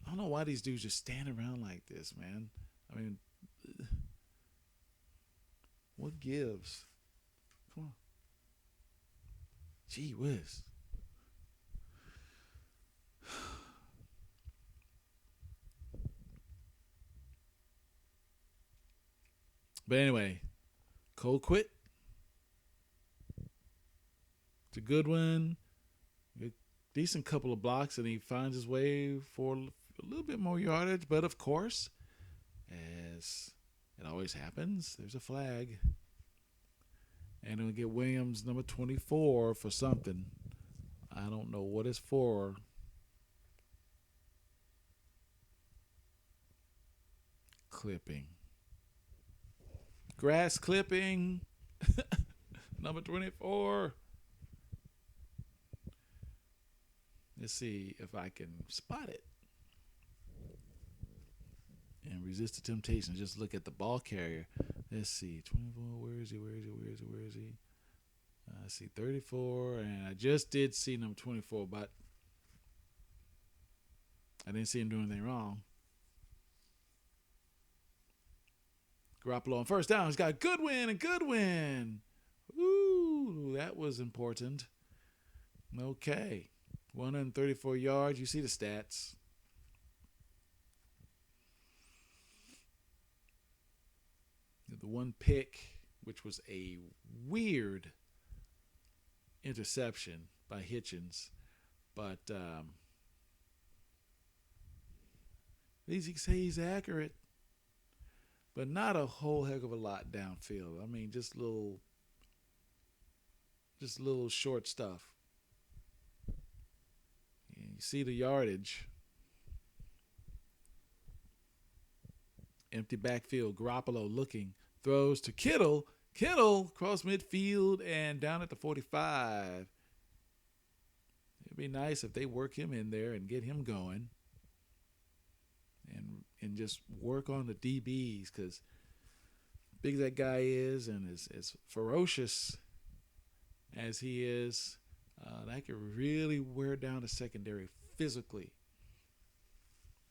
I don't know why these dudes just stand around like this, man. I mean, what gives? Come on. Gee whiz. But anyway, Cole quit. It's a good one. A decent couple of blocks, and he finds his way for a little bit more yardage. But of course, as it always happens, there's a flag. And we'll get Williams, number 24, for something. I don't know what it's for. Clipping. Grass clipping. Number 24. Let's see if I can spot it. and resist the temptation. Just look at the ball carrier. Let's see, 24. Where is he? I see 34, and I just did see number 24, but I didn't see him do anything wrong. Garoppolo on first down. He's got Goodwin. Ooh, that was important. Okay. 134 yards. You see the stats. The one pick, which was a weird interception by Hitchens, but at least you can say he's accurate, but not a whole heck of a lot downfield. I mean, just little short stuff. And you see the yardage. Empty backfield. Garoppolo looking. Throws to Kittle. Kittle across midfield and down at the 45. It'd be nice if they work him in there and get him going. And just work on the DBs, because big that guy is and as ferocious as he is, that could really wear down the secondary physically.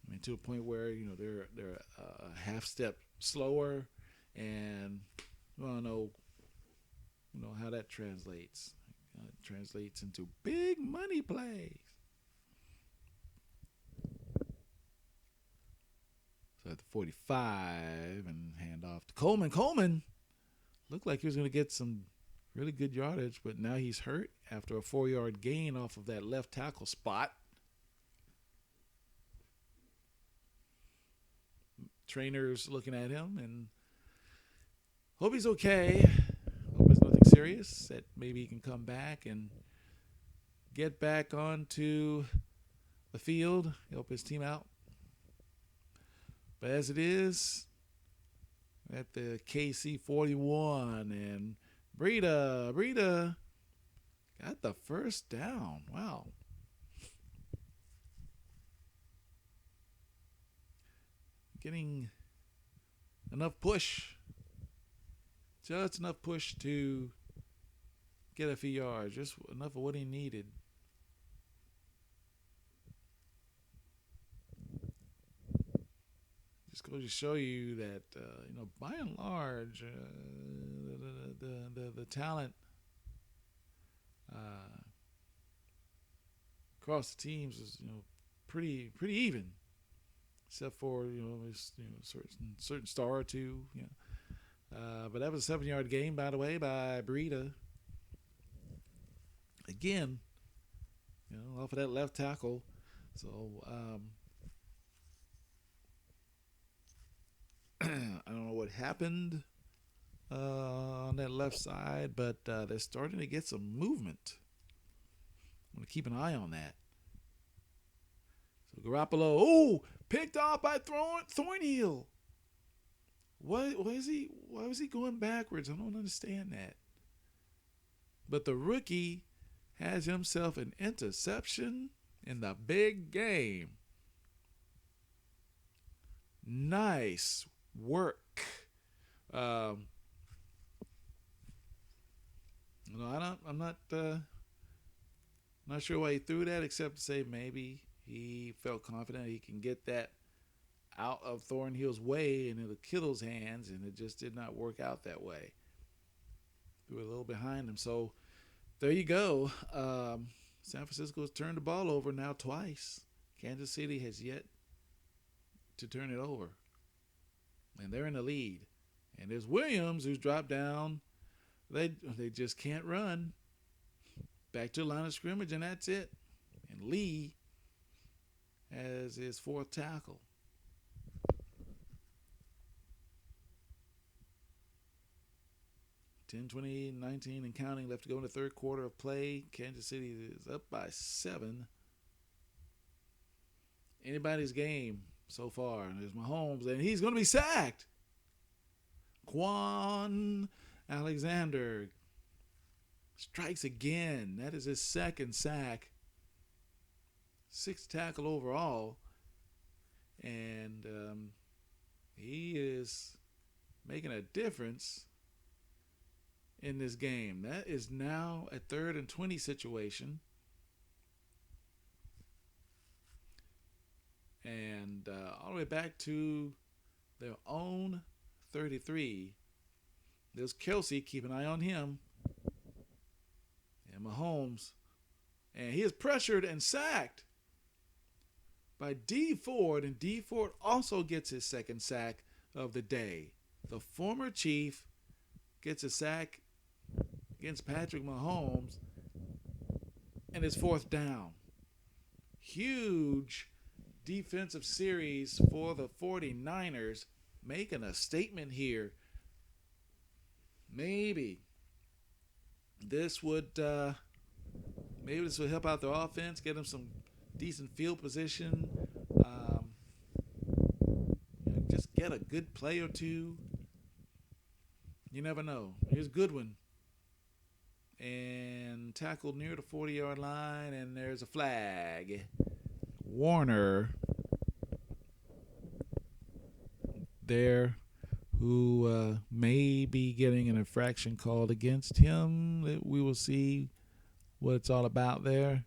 I mean, to a point where they're a half step slower, and I don't know how that translates. It translates into big money plays. So at the 45, and hand off to Coleman. Coleman looked like he was going to get some really good yardage, but now he's hurt after a 4-yard gain off of that left tackle spot. Trainer's looking at him and hope he's okay. Hope it's nothing serious, that maybe he can come back and get back onto the field, help his team out. But as it is, at the KC 41, and Breida got the first down. Wow. Getting enough push. Just enough push to get a few yards. Just enough of what he needed. Just goes to show you that, by and large, the talent across the teams is, pretty even. Except for certain star or two, but that was a 7-yard gain, by the way, by Breida. Again, off of that left tackle. So I don't know what happened on that left side, but they're starting to get some movement. I'm going to keep an eye on that. So Garoppolo, picked off by Thornhill. Why was he going backwards? I don't understand that. But the rookie has himself an interception in the big game. Nice work. I'm not sure why he threw that, except to say maybe he felt confident he can get that out of Thornhill's way and into Kittle's hands, and it just did not work out that way. Threw a little behind him. So there you go. San Francisco has turned the ball over now twice. Kansas City has yet to turn it over. And they're in the lead. And there's Williams, who's dropped down. They just can't run. Back to the line of scrimmage, and that's it. And Lee as his fourth tackle. 10, 20, 19 and counting left to go in the third quarter of play. Kansas City is up by 7. Anybody's game so far. There's Mahomes, and he's going to be sacked. Quan Alexander strikes again. That is his second sack. 6th tackle overall. And He is making a difference in this game. That is now a 3rd and 20 situation. And all the way back to their own 33. There's Kelsey. Keep an eye on him. And Mahomes. And he is pressured and sacked by D. Ford. And D. Ford also gets his 2nd sack of the day. The former Chief gets a sack against Patrick Mahomes. And it's 4th down. Huge defensive series for the 49ers, making a statement here. Maybe this would help out their offense, get them some decent field position, just get a good play or two. You never know. Here's Goodwin, and tackled near the 40-yard line, and there's a flag. Warner there, who may be getting an infraction called against him. We will see what it's all about there.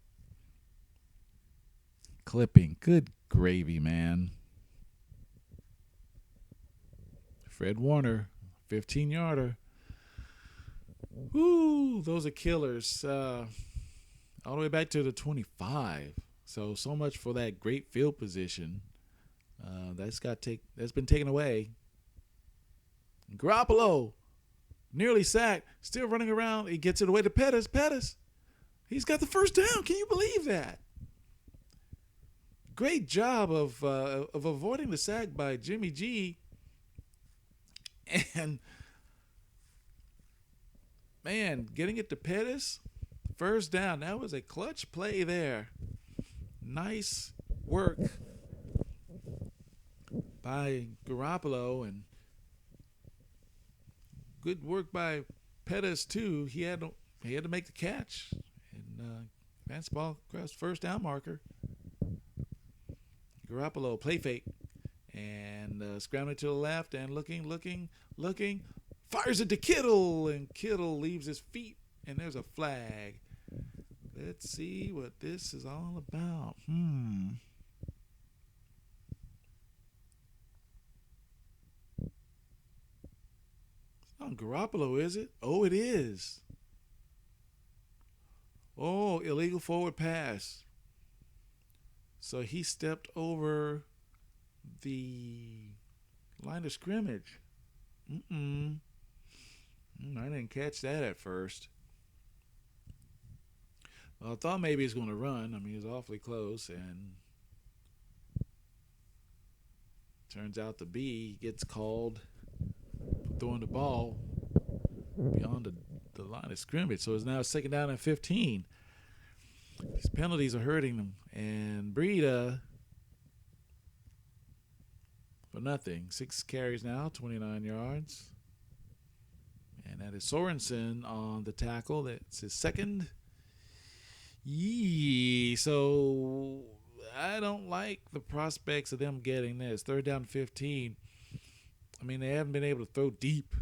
Clipping. Good gravy, man. Fred Warner, 15-yarder. Woo, those are killers. All the way back to the 25. So much for that great field position. That's been taken away. Garoppolo, nearly sacked, still running around. He gets it away to Pettis. Pettis, he's got the 1st down. Can you believe that? Great job of avoiding the sack by Jimmy G. And man, getting it to Pettis, 1st down. That was a clutch play there. Nice work by Garoppolo, and good work by Pettis too. He had to make the catch, and advance ball across 1st down marker. Garoppolo play fake and scrambling to the left and looking, fires it to Kittle, and Kittle leaves his feet, and there's a flag. Let's see what this is all about. It's not Garoppolo, is it? Oh, it is. Oh, illegal forward pass. So he stepped over the line of scrimmage. I didn't catch that at first. Well, I thought maybe he's going to run. I mean, he was awfully close, and turns out to be he gets called for throwing the ball beyond the line of scrimmage. So it's now 2nd down and 15. These penalties are hurting them. And Breida, for nothing. 6 carries now, 29 yards. And that is Sorensen on the tackle. That's his 2nd. So I don't like the prospects of them getting this. 3rd down 15. I mean, they haven't been able to throw deep.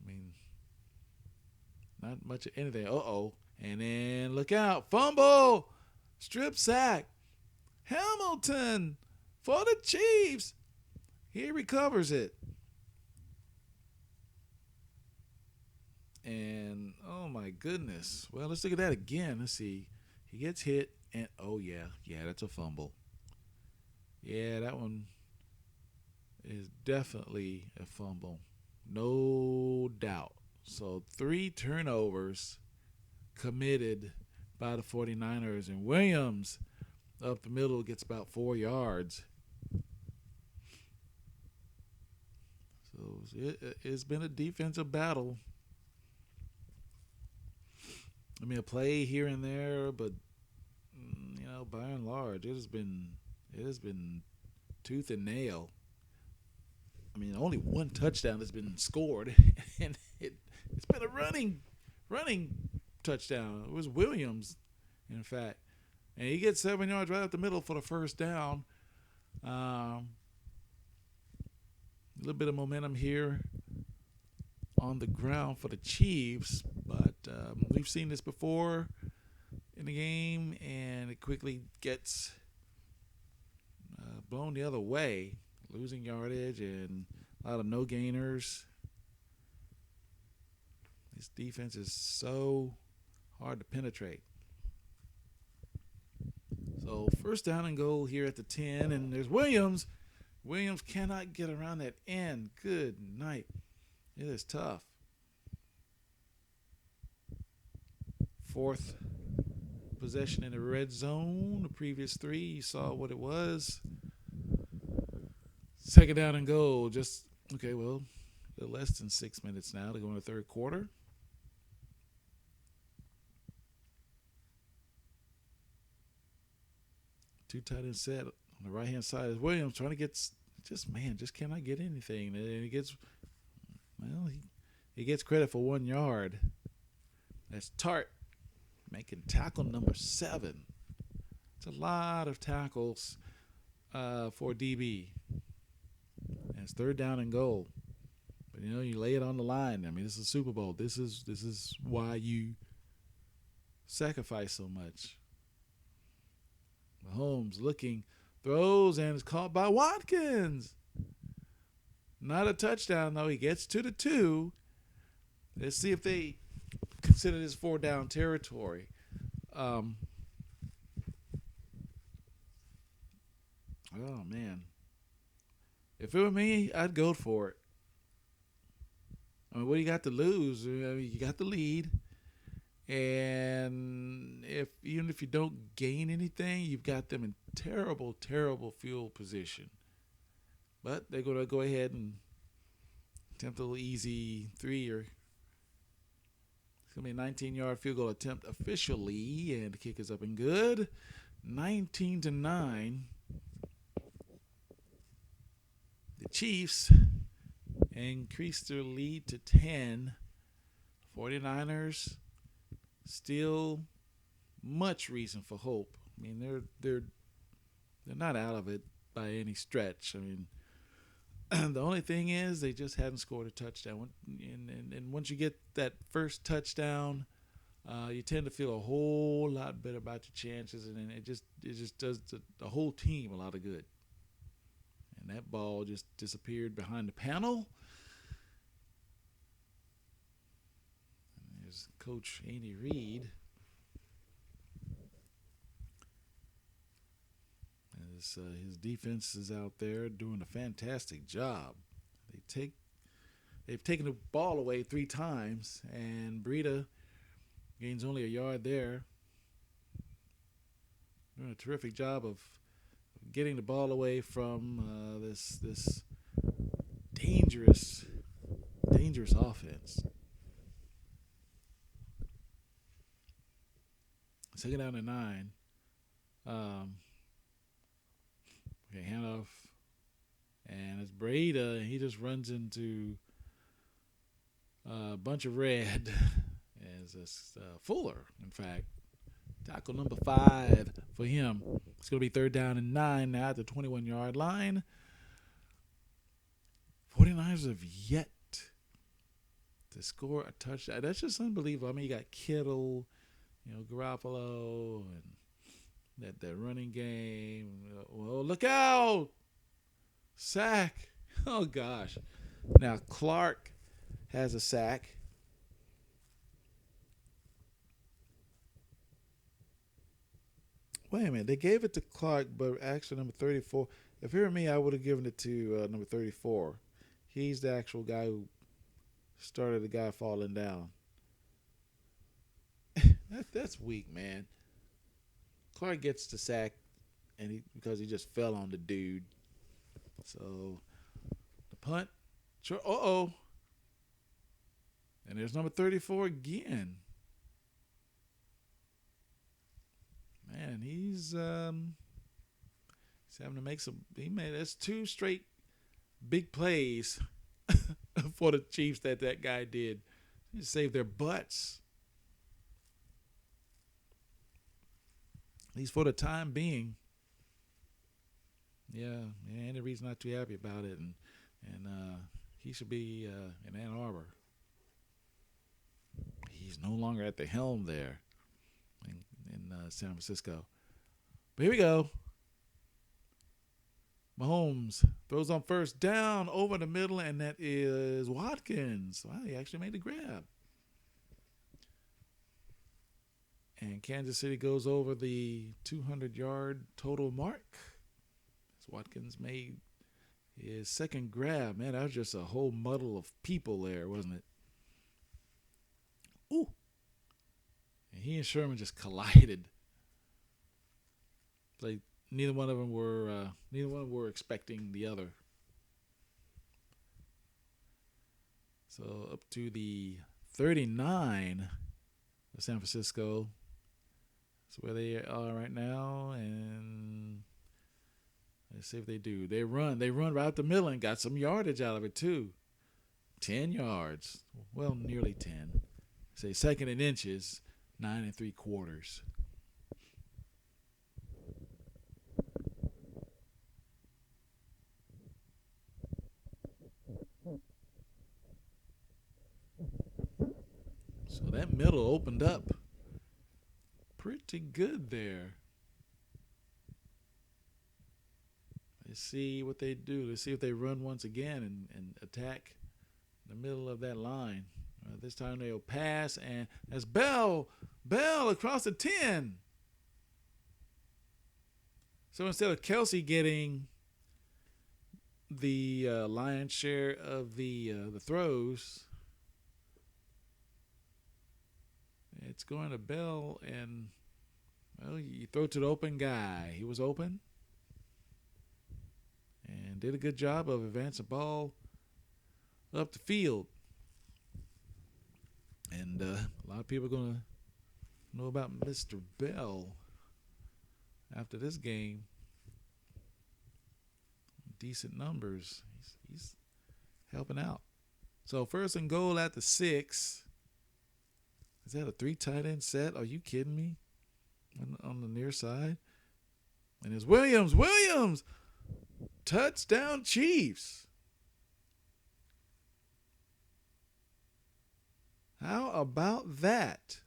I mean, not much of anything. And then look out. Fumble. Strip sack. Hamilton for the Chiefs. He recovers it. And, oh, my goodness. Well, let's look at that again. Let's see. He gets hit, and, that's a fumble. Yeah, that one is definitely a fumble. No doubt. So 3 turnovers committed by the 49ers. And Williams up the middle gets about 4 yards. So it's been a defensive battle. I mean, a play here and there, but by and large, it has been tooth and nail. I mean, only 1 touchdown has been scored, and it's been a running touchdown. It was Williams, in fact, and he gets 7 yards right up the middle for the 1st down. A little bit of momentum here on the ground for the Chiefs, but we've seen this before in the game, and it quickly gets blown the other way, losing yardage and a lot of no gainers. This defense is so hard to penetrate. So first down and goal here at the 10, and there's Williams. Williams cannot get around that end. Good night. It is tough. Fourth possession in the red zone. The previous three, you saw what it was. Second down and goal. Just, okay, well, a little less than 6 minutes now to go in the third quarter. Two tight end set on the right-hand side is Williams trying to get, just cannot get anything. And he gets, well, he gets credit for 1 yard. That's Tart making tackle number 7. It's a lot of tackles for DB. And it's third down and goal. But, you know, you lay it on the line. I mean, this is Super Bowl. This is why you sacrifice so much. Mahomes looking, throws, and is caught by Watkins. Not a touchdown, though. He gets to the 2. Let's see if they consider this 4-down territory. Oh, man. If it were me, I'd go for it. I mean, what do you got to lose? I mean, you got the lead. And even if you don't gain anything, you've got them in terrible, terrible field position. But they're going to go ahead and attempt a little easy 3 or it's going to be a 19-yard field goal attempt officially, and the kick is up and good. 19-9. The Chiefs increase their lead to 10. 49ers still much reason for hope. I mean, they're not out of it by any stretch. I mean, the only thing is they just hadn't scored a touchdown. And once you get that first touchdown, you tend to feel a whole lot better about your chances, and then it just does the whole team a lot of good. And that ball just disappeared behind the panel. And there's Coach Andy Reid. His defense is out there doing a fantastic job. They've taken the ball away 3 times, and Breida gains only a yard there. Doing a terrific job of getting the ball away from this dangerous offense. Second down and 9. Okay, handoff, and it's Breida. He just runs into a bunch of red. As Fuller, in fact, tackle number 5 for him. It's going to be third down and 9 now at the 21-yard line. 49ers have yet to score a touchdown. That's just unbelievable. I mean, you got Kittle, Garoppolo, and that running game. Well, look out! Sack. Oh, gosh. Now, Clark has a sack. Wait a minute. They gave it to Clark, but actually number 34. If it were me, I would have given it to number 34. He's the actual guy who started the guy falling down. That's weak, man. Clark gets the sack, and because he just fell on the dude. So the punt. Sure. And there's number 34 again. Man, he's having to make some. That's 2 straight big plays for the Chiefs that guy did. He saved their butts. At least for the time being. Yeah, Andy Reid's not too happy about it. And and he should be in Ann Arbor. He's no longer at the helm there in San Francisco. But here we go. Mahomes throws on first down over the middle, and that is Watkins. Wow, he actually made the grab. And Kansas City goes over the 200-yard total mark. As Watkins made his second grab. Man, that was just a whole muddle of people there, wasn't it? Ooh. And he and Sherman just collided. Like neither one of them were expecting the other. So up to the 39 of San Francisco. That's where they are right now, and let's see if they do. They run right up the middle and got some yardage out of it too. 10 yards. Well, nearly 10. Say second in inches, 9 3/4. So that middle opened up pretty good there. Let's see what they do. Let's see if they run once again and attack the middle of that line. This time they'll pass, and that's Bell across the 10. So instead of Kelsey getting the lion's share of the throws, it's going to Bell, and well, you throw to the open guy. He was open and did a good job of advancing the ball up the field. And a lot of people are going to know about Mr. Bell after this game. Decent numbers. He's helping out. So first and goal at the 6. Is that a 3 tight end set? Are you kidding me? On the near side. And it's Williams. Touchdown Chiefs. How about that?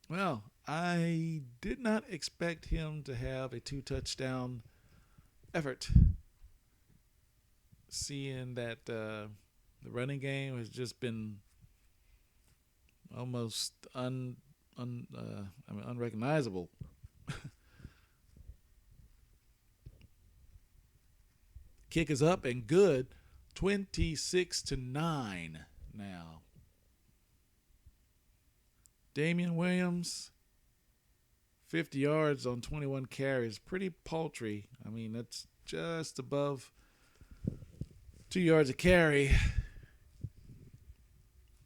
Well, I did not expect him to have a 2-touchdown effort. Seeing that the running game has just been almost unrecognizable. Kick is up and good. 26-9 now. Damian Williams, 50 yards on 21 carries. Pretty paltry. I mean, that's just above 2 yards a carry.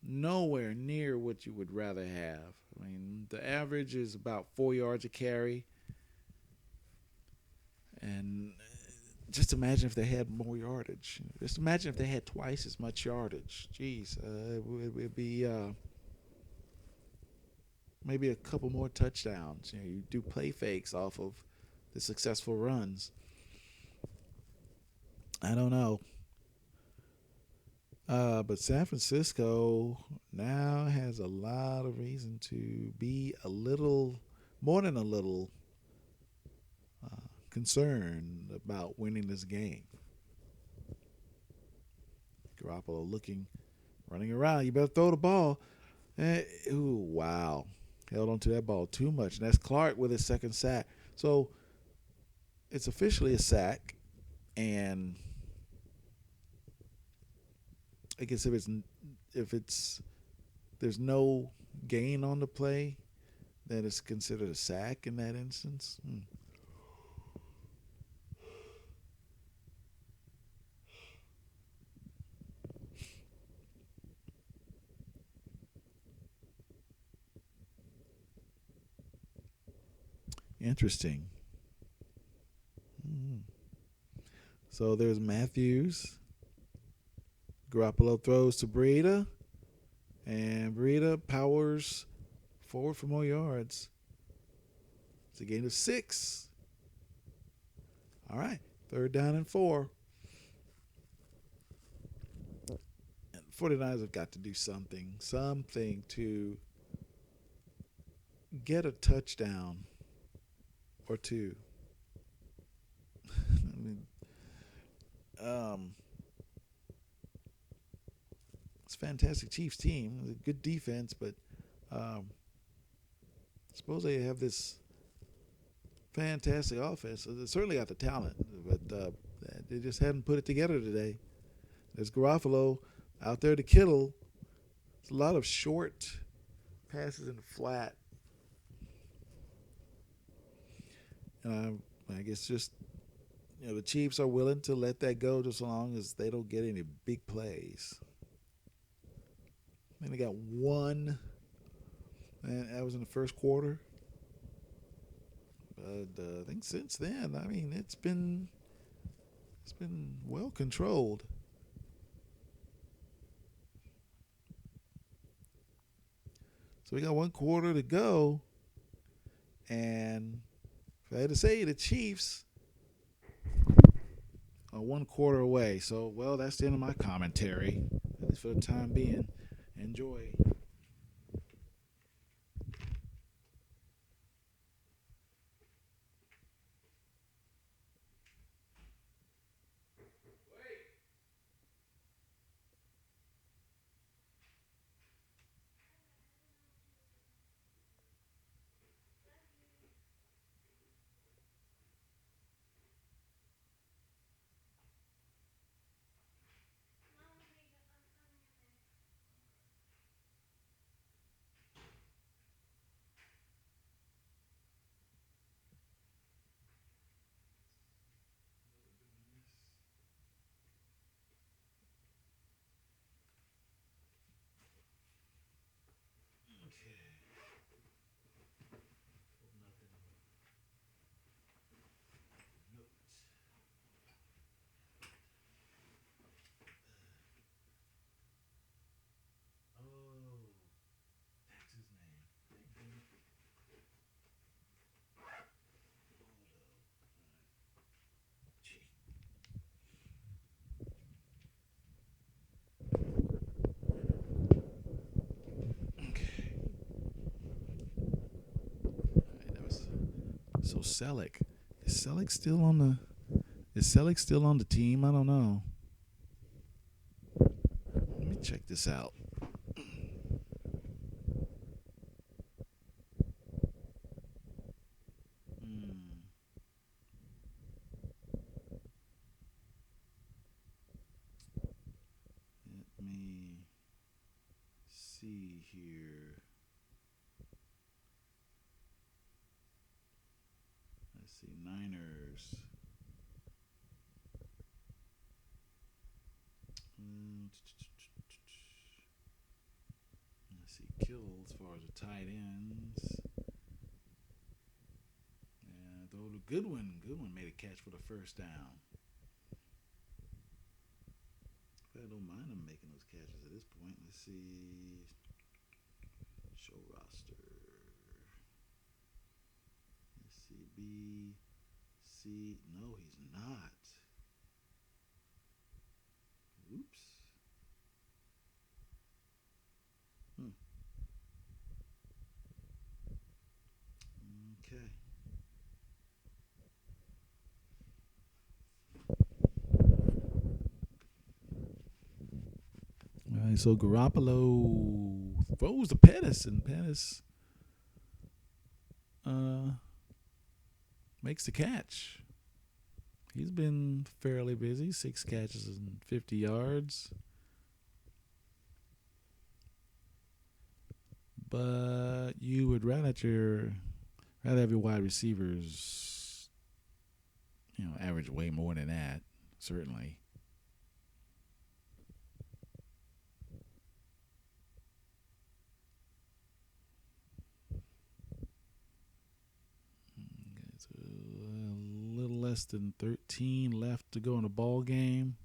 Nowhere near what you would rather have. I mean, the average is about 4 yards a carry. And just imagine if they had more yardage. Just imagine if they had twice as much yardage. Jeez, it would be maybe a couple more touchdowns. You do play fakes off of the successful runs. I don't know. But San Francisco now has a lot of reason to be a little, more than a little, concerned about winning this game. Garoppolo running around. You better throw the ball. Ooh, wow. Held onto that ball too much. And that's Clark with his second sack. So it's officially a sack. And I guess if there's no gain on the play, then it's considered a sack in that instance. Interesting. So there's Matthews. Garoppolo throws to Breida. And Breida powers forward for more yards. It's a gain of 6. All right, 3rd down and 4. And 49ers have got to do something to get a touchdown or two. I mean, um, it's a fantastic Chiefs team, a good defense, but um, suppose they have this fantastic offense. They certainly got the talent, but they just hadn't put it together today. There's Garofalo out there to Kittle. It's a lot of short passes in the flat. And I guess just the Chiefs are willing to let that go just as long as they don't get any big plays. And they got one, and that was in the first quarter. But I think since then, I mean, it's been well controlled. So we got 1 quarter to go, and if I had to say, the Chiefs are 1 quarter away. So, well, that's the end of my commentary, at least for the time being. Enjoy. So Selleck, is Selleck still on the team? I don't know. Let me check this out. Let me see here. Let's see, Niners. Let's see, Kittle as far as the tight ends. And though the Goodwin made a catch for the first down. I don't mind him making those catches at this point. Let's see. Show roster. Let's see. B. C. No, he's not. Oops. Okay. All right, so Garoppolo throws to Pettis, and Pettis makes the catch. He's been fairly busy, 6 catches and 50 yards. But you would rather have your wide receivers, average way more than that, certainly. It's a little less than 13 left to go in the ball game.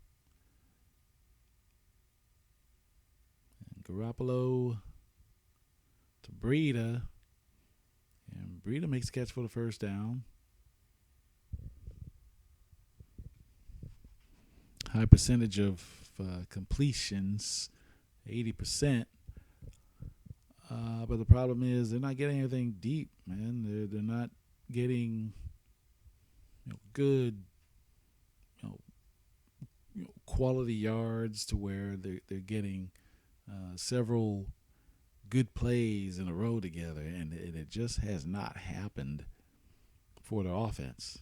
And Garoppolo to Breida. And Breida makes a catch for the first down. high percentage of completions, 80%. But the problem is they're not getting anything deep, man. They're not getting good quality yards to where they're getting several good plays in a row together, and it just has not happened for their offense.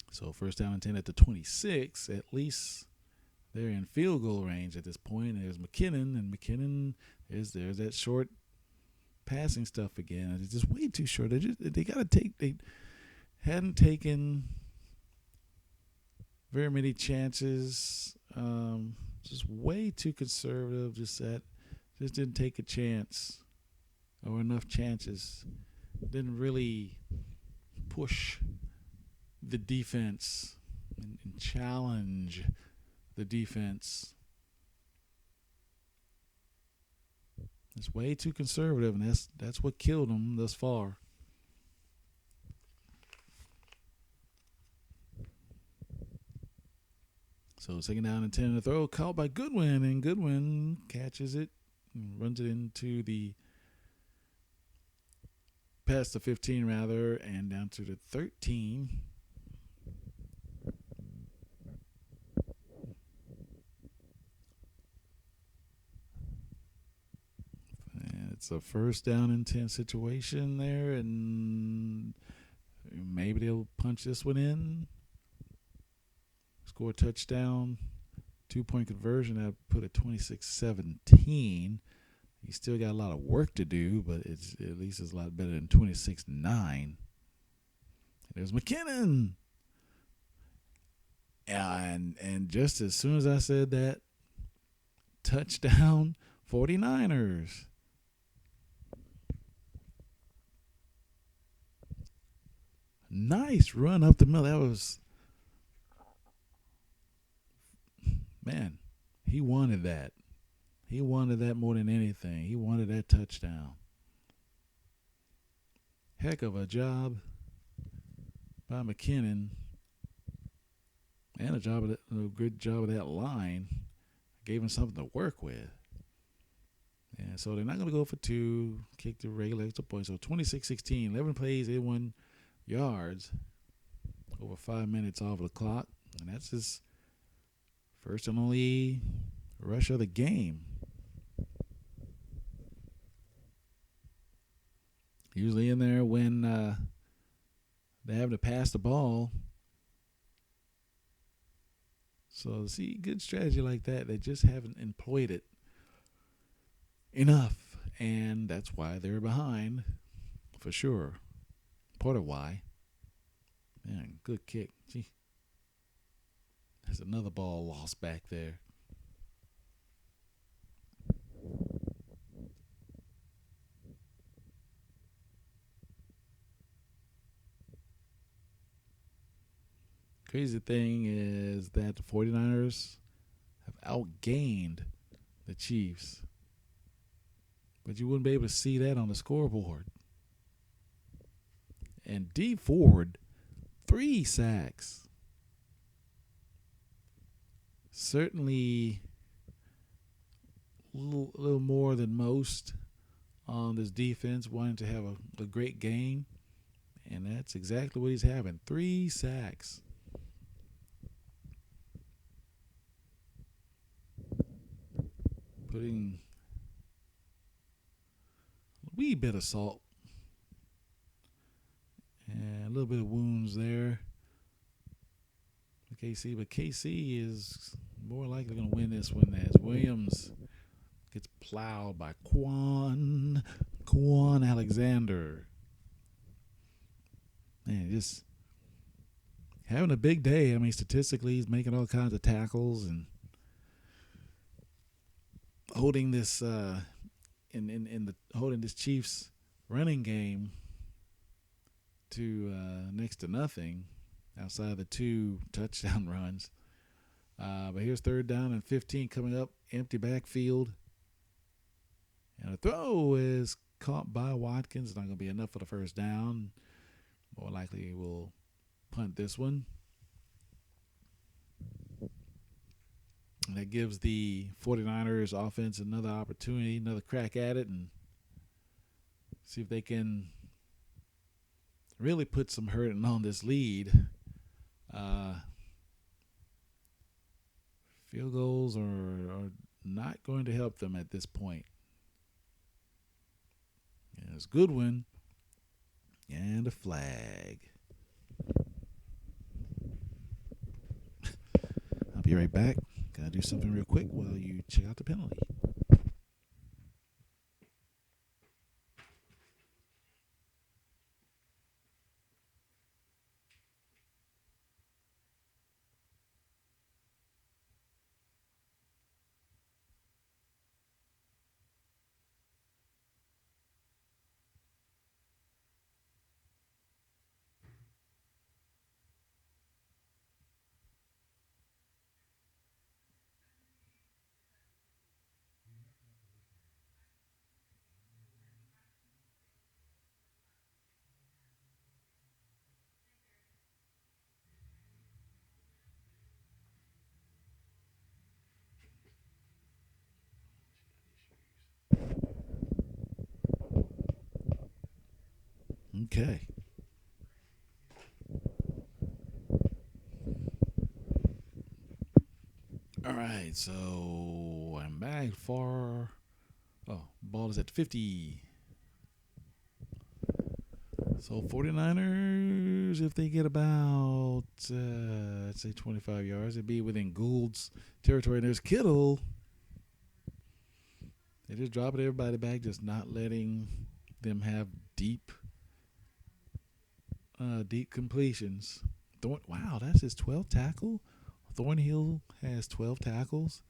So first down and 10 at the 26, at least they're in field goal range at this point. There's McKinnon, and McKinnon there's that short passing stuff again. It's just way too short. They hadn't taken very many chances. Just way too conservative. Just didn't take a chance or enough chances. Didn't really push the defense and challenge the defense. It's way too conservative, and that's what killed them thus far. So second down and 10 and a throw caught by Goodwin, and Goodwin catches it and runs it into past the 15 rather, and down to the 13. And it's a first down and 10 situation there, and maybe they'll punch this one in. Score a touchdown, 2-point conversion. That put it 26-17. He's still got a lot of work to do, but at least it's a lot better than 26-9. There's McKinnon. And just as soon as I said that, touchdown 49ers. Nice run up the middle. That was, man, he wanted that. He wanted that more than anything. He wanted that touchdown. Heck of a job by McKinnon, and a good job of that line. Gave him something to work with. And so they're not going to go for two, kick the regular extra point. So 26-16, 11 plays, 81 yards, over 5 minutes off the clock. And that's his first and only rush of the game. Usually in there when they have to pass the ball. So, see, good strategy like that. They just haven't employed it enough. And that's why they're behind, for sure. Part of why. Man, good kick. Gee. There's another ball lost back there. Crazy thing is that the 49ers have outgained the Chiefs. But you wouldn't be able to see that on the scoreboard. And D Ford, 3 sacks. Certainly a little more than most on this defense, wanting to have a great game. And that's exactly what he's having. 3 sacks. Putting a wee bit of salt and a little bit of wounds there for KC, but KC is more likely going to win this one as Williams gets plowed by Quan Alexander. Man, just having a big day. I mean, statistically, he's making all kinds of tackles and holding this holding this Chiefs running game to next to nothing outside of the 2 touchdown runs. But here's third down and 15 coming up, empty backfield, and a throw is caught by Watkins. Not going to be enough for the first down. More likely will punt this one. And that gives the 49ers offense another opportunity, another crack at it, and see if they can really put some hurting on this lead. Field goals are not going to help them at this point. And it's Goodwin and a flag. I'll be right back. Gotta do something real quick while you check out the penalty. Okay. All right, so I'm back for. Oh, ball is at 50. So 49ers, if they get about, let's say 25 yards, it'd be within Gould's territory. And there's Kittle. They just dropping everybody back, just not letting them have deep completions. Wow, that's his 12th tackle. Thornhill has 12 tackles.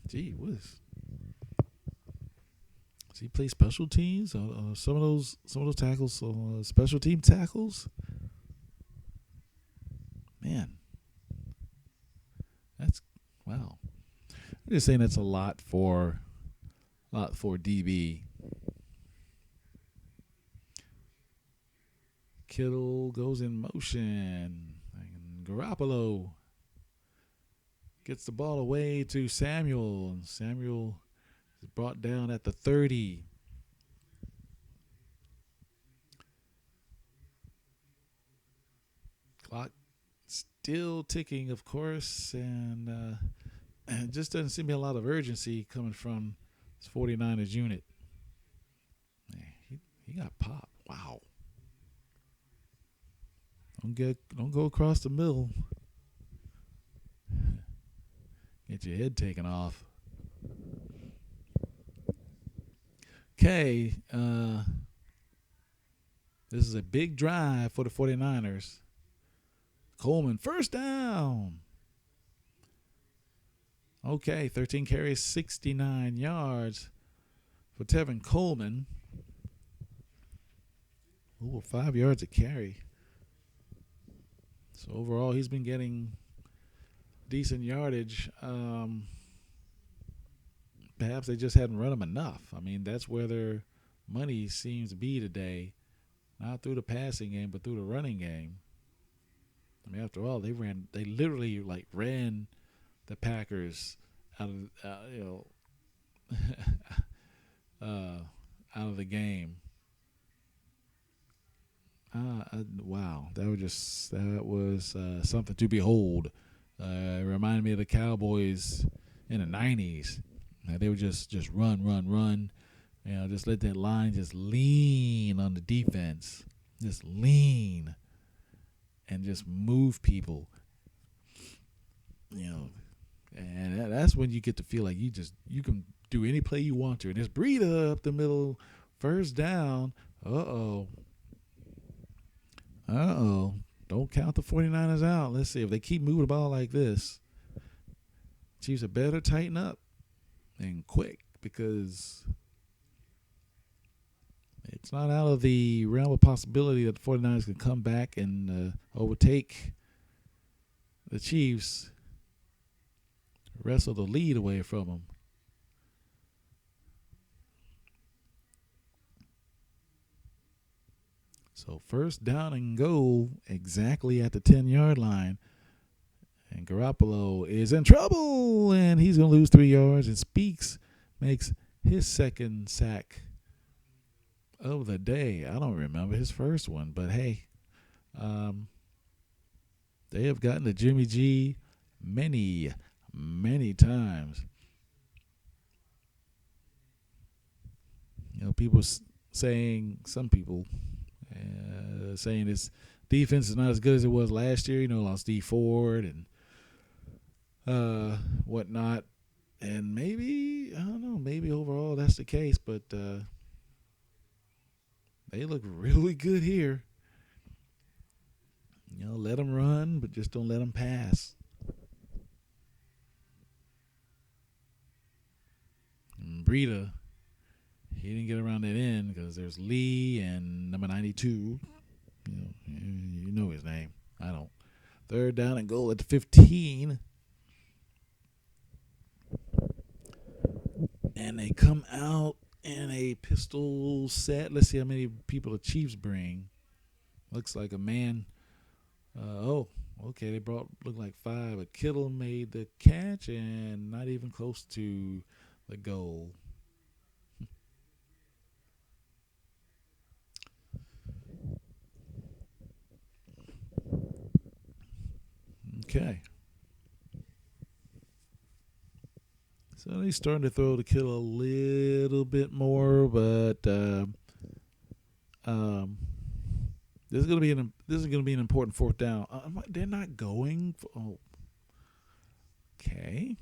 Gee whiz. Does he play special teams? Some of those tackles, special team tackles. Man, that's wow. I'm just saying that's a lot for DB. Kittle goes in motion. And Garoppolo gets the ball away to Samuel. And Samuel is brought down at the 30. Clock still ticking, of course, and it just doesn't seem to be a lot of urgency coming from this 49ers unit. Man, he got popped. Wow. Don't go across the middle. Get your head taken off. Okay. This is a big drive for the 49ers. Coleman, first down. Okay, 13 carries, 69 yards for Tevin Coleman. Ooh, 5 yards a carry. So overall, he's been getting decent yardage. Perhaps they just hadn't run him enough. I mean, that's where their money seems to be today. Not through the passing game, but through the running game. I mean, after all, they literally ran the Packers out of out of the game. Wow, that was something to behold. It reminded me of the Cowboys in the 90s. They would just run. Just let that line just lean on the defense. Just lean and just move people. And that's when you get to feel like you can do any play you want to. And there's Breida up the middle, first down. Uh-oh. Don't count the 49ers out. Let's see if they keep moving the ball like this. Chiefs are better tighten up and quick, because it's not out of the realm of possibility that the 49ers can come back and overtake the Chiefs, wrestle the lead away from them. So first down and goal exactly at the 10-yard line. And Garoppolo is in trouble, and he's going to lose 3 yards. And Speaks makes his second sack of the day. I don't remember his first one, but hey, they have gotten to Jimmy G many, many times. You know, some people saying this defense is not as good as it was last year. You know, lost D Ford and whatnot. And maybe, I don't know, maybe overall that's the case, but they look really good here. You know, let them run, but just don't let them pass. And Breida, he didn't get around that end because there's Lee and number 92. You know his name. I don't. Third down and goal at the 15. And they come out in a pistol set. Let's see how many people the Chiefs bring. Looks like a man. Okay. They look like 5. But Kittle made the catch and not even close to the goal. Okay. So he's starting to throw the Kittle a little bit more, but this is going to be an important fourth down. They're not going. Okay.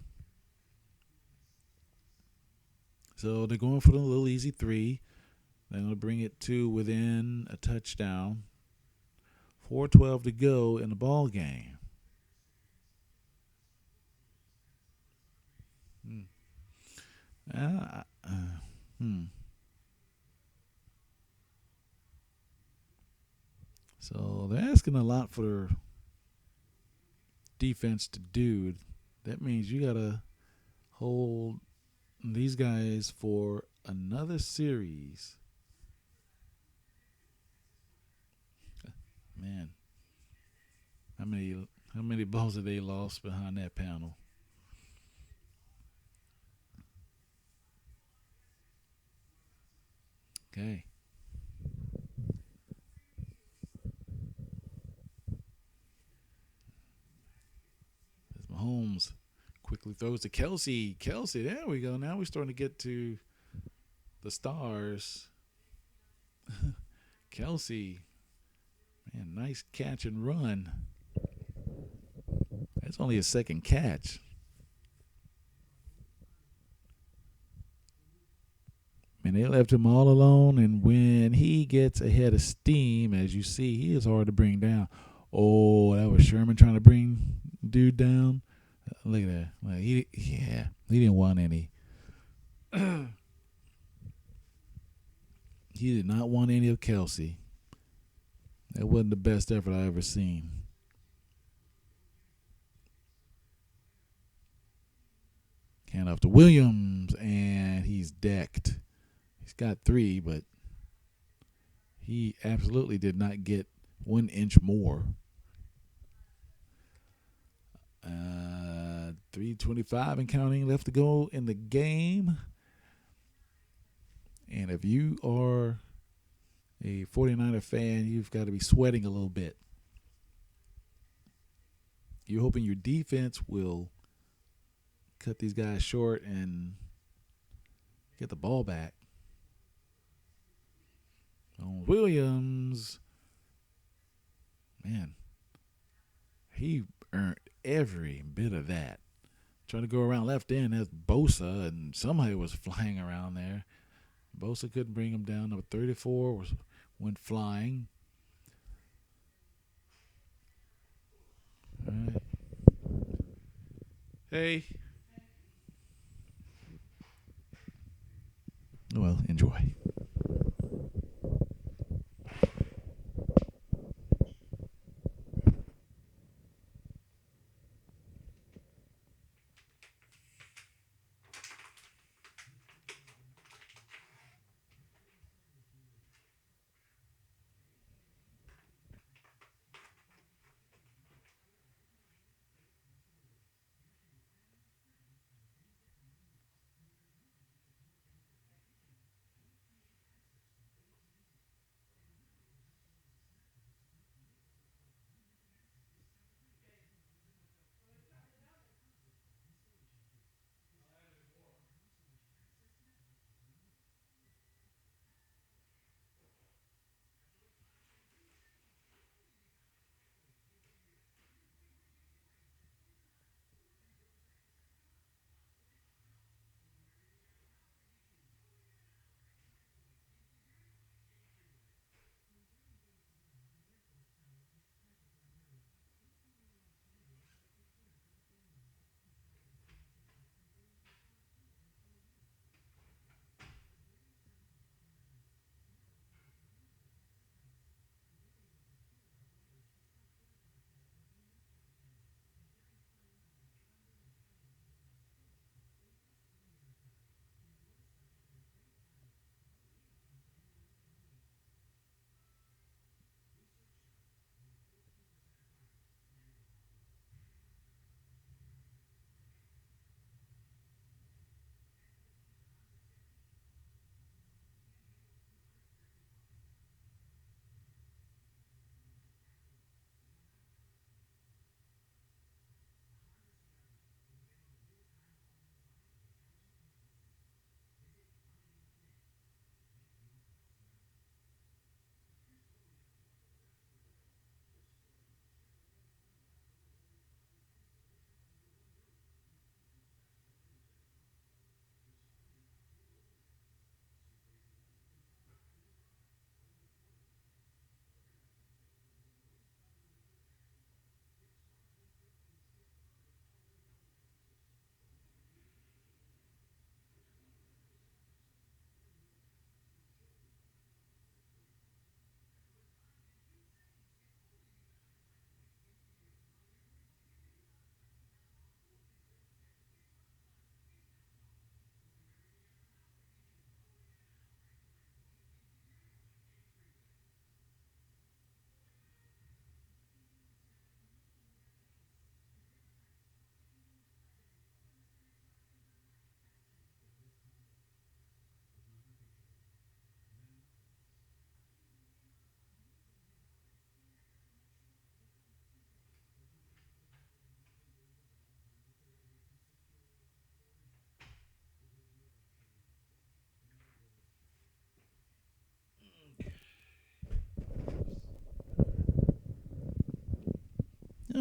So they're going for the little easy 3. They're going to bring it to within a touchdown. 4:12 to go in the ball game. So they're asking a lot for their defense to do. That means you got to hold these guys for another series. Man, how many balls have they lost behind that panel? Okay. As Mahomes quickly throws to Kelsey. There we go. Now we're starting to get to the stars. Kelsey. Man, nice catch and run. That's only a second catch. And they left him all alone, and when he gets ahead of steam, as you see, he is hard to bring down. Oh, that was Sherman trying to bring dude down. Look at that. Like he didn't want any. He did not want any of Kelsey. That wasn't the best effort I ever seen. Hand off to Williams, and he's decked. He's got 3, but he absolutely did not get 1 inch more. 3:25 and counting left to go in the game. And if you are a 49er fan, you've got to be sweating a little bit. You're hoping your defense will cut these guys short and get the ball back. Williams, man, he earned every bit of that. Trying to go around left end, that's Bosa, and somebody was flying around there. Bosa couldn't bring him down. Number 34 went flying. All right. Hey. Well, enjoy.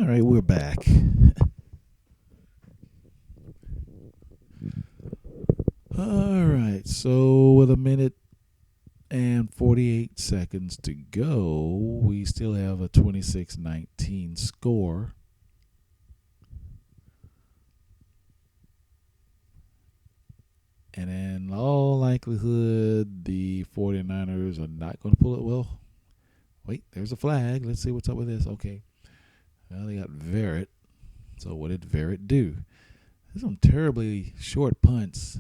All right, we're back. All right, so with a minute and 48 seconds to go, we still have a 26-19 score. And in all likelihood, the 49ers are not going to pull it. Well, wait, there's a flag. Let's see what's up with this. Okay. Well, they got Verrett. So what did Verrett do? There's some terribly short punts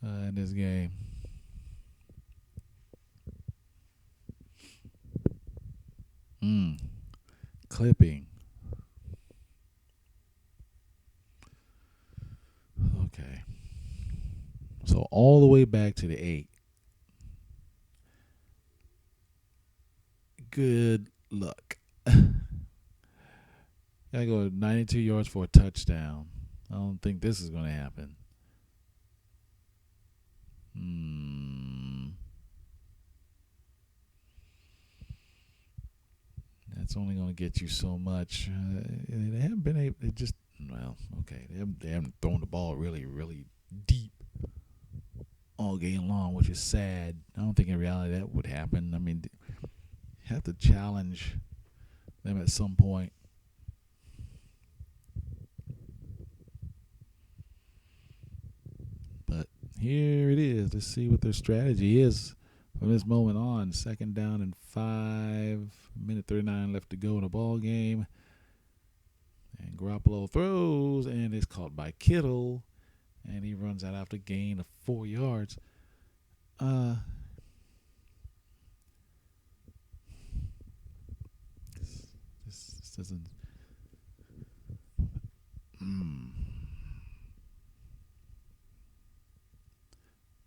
in this game. Clipping. Okay. So all the way back to the 8. Good luck. Gotta go 92 yards for a touchdown. I don't think this is going to happen. That's only going to get you so much. They haven't been able. They just okay. They haven't thrown the ball really, really deep all game long, which is sad. I don't think in reality that would happen. I mean, you have to challenge them at some point. But here it is. Let's see what their strategy is from this moment on. 2nd down and 5. Minute 39 left to go in the ball game. And Garoppolo throws, and it's caught by Kittle. And he runs out after gain of 4 yards. This doesn't.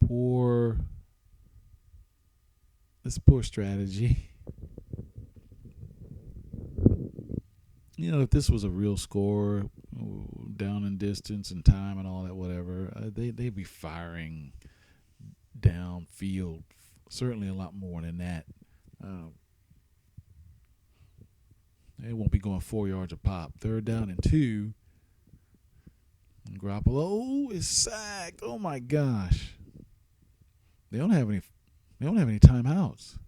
Poor strategy. You know, if this was a real score, down in distance and time and all that, whatever, they'd be firing downfield certainly a lot more than that. They won't be going 4 yards a pop. 3rd down and 2. And Garoppolo is sacked. Oh my gosh! They don't have any timeouts.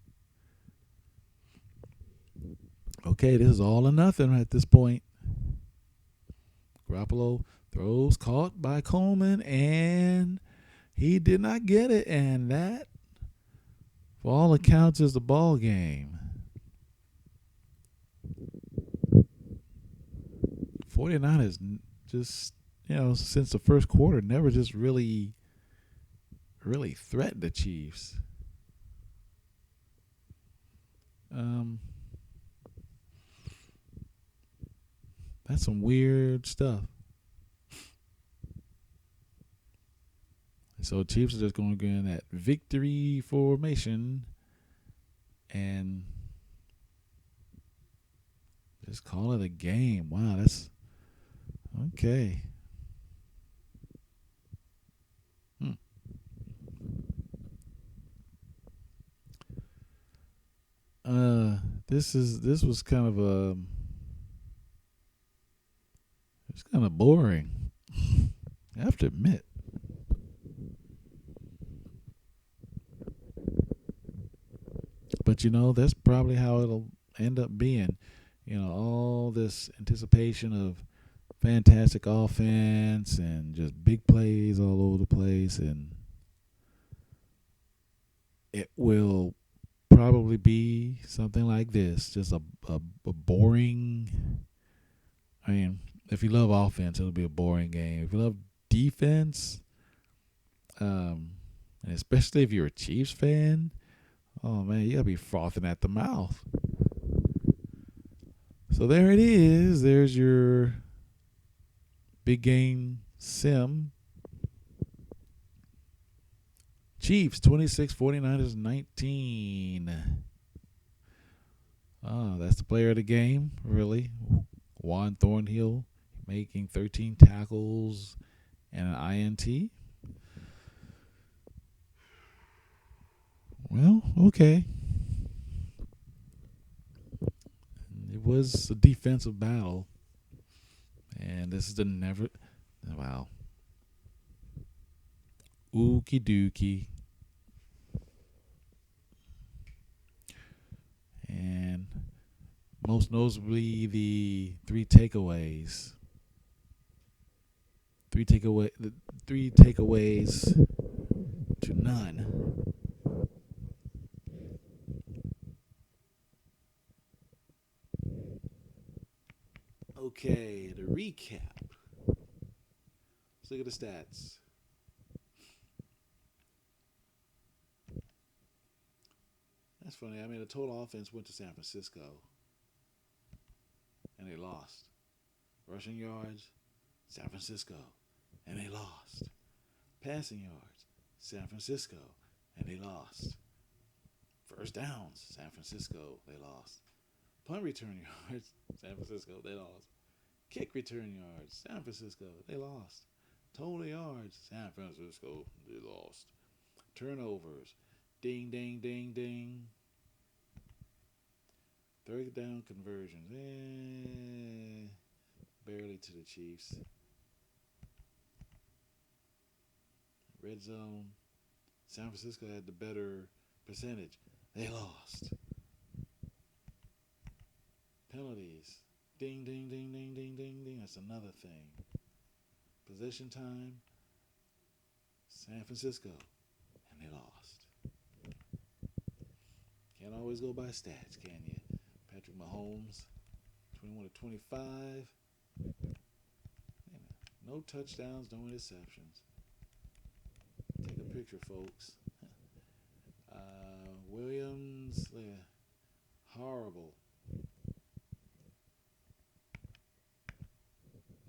Okay, this is all or nothing at this point. Garoppolo throws, caught by Coleman, and he did not get it. And that, for all accounts, is the ball game. 49ers just, since the first quarter, never just really threatened the Chiefs. That's some weird stuff. So Chiefs are just going to go in that victory formation and just call it a game. Wow, that's okay. This was kind of it's kind of boring. I have to admit. But that's probably how it'll end up being. All this anticipation of fantastic offense and just big plays all over the place, and it will probably be something like this, just a boring. I mean, if you love offense, it'll be a boring game. If you love defense, and especially if you're a Chiefs fan, oh man, you gotta be frothing at the mouth. So there it is. There's your big game sim. Chiefs 26, 49ers 19. That's the player of the game, really. Juan Thornhill making 13 tackles and an INT. Well, okay. It was a defensive battle, and this is the never. Wow. Ookie dookie. And most notably, the the three takeaways to none. Okay, to recap. Let's look at the stats. That's funny. I mean, the total offense went to San Francisco, and they lost. Rushing yards, San Francisco, and they lost. Passing yards, San Francisco, and they lost. First downs, San Francisco, they lost. Punt return yards, San Francisco, they lost. Kick return yards, San Francisco, they lost. Total yards, San Francisco, they lost. Turnovers, ding, ding, ding, ding. Third down conversions, barely to the Chiefs. Red zone, San Francisco had the better percentage. They lost. Penalties, ding, ding, ding, ding, ding, ding, ding. That's another thing. Possession time, San Francisco, and they lost. Can't always go by stats, can you? Patrick Mahomes, 21 to 25. No touchdowns, no interceptions. Take a picture, folks. Williams, horrible.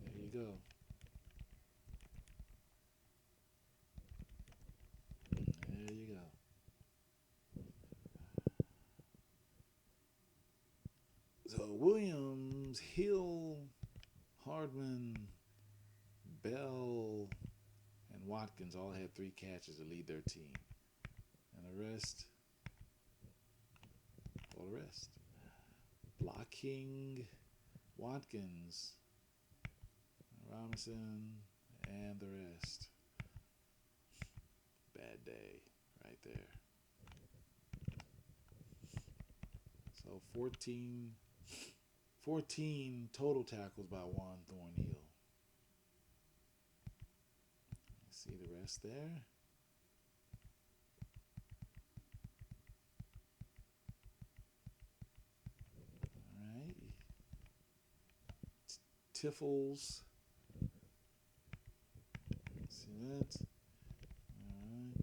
There you go. There you go. So Williams, Hill, Hardman, Bell, and Watkins all had 3 catches to lead their team. And all the rest. Blocking, Watkins, Robinson, and the rest. Bad day right there. So 14 total tackles by Juan Thornhill. See the rest there. All right. Tiffles. See that? All right.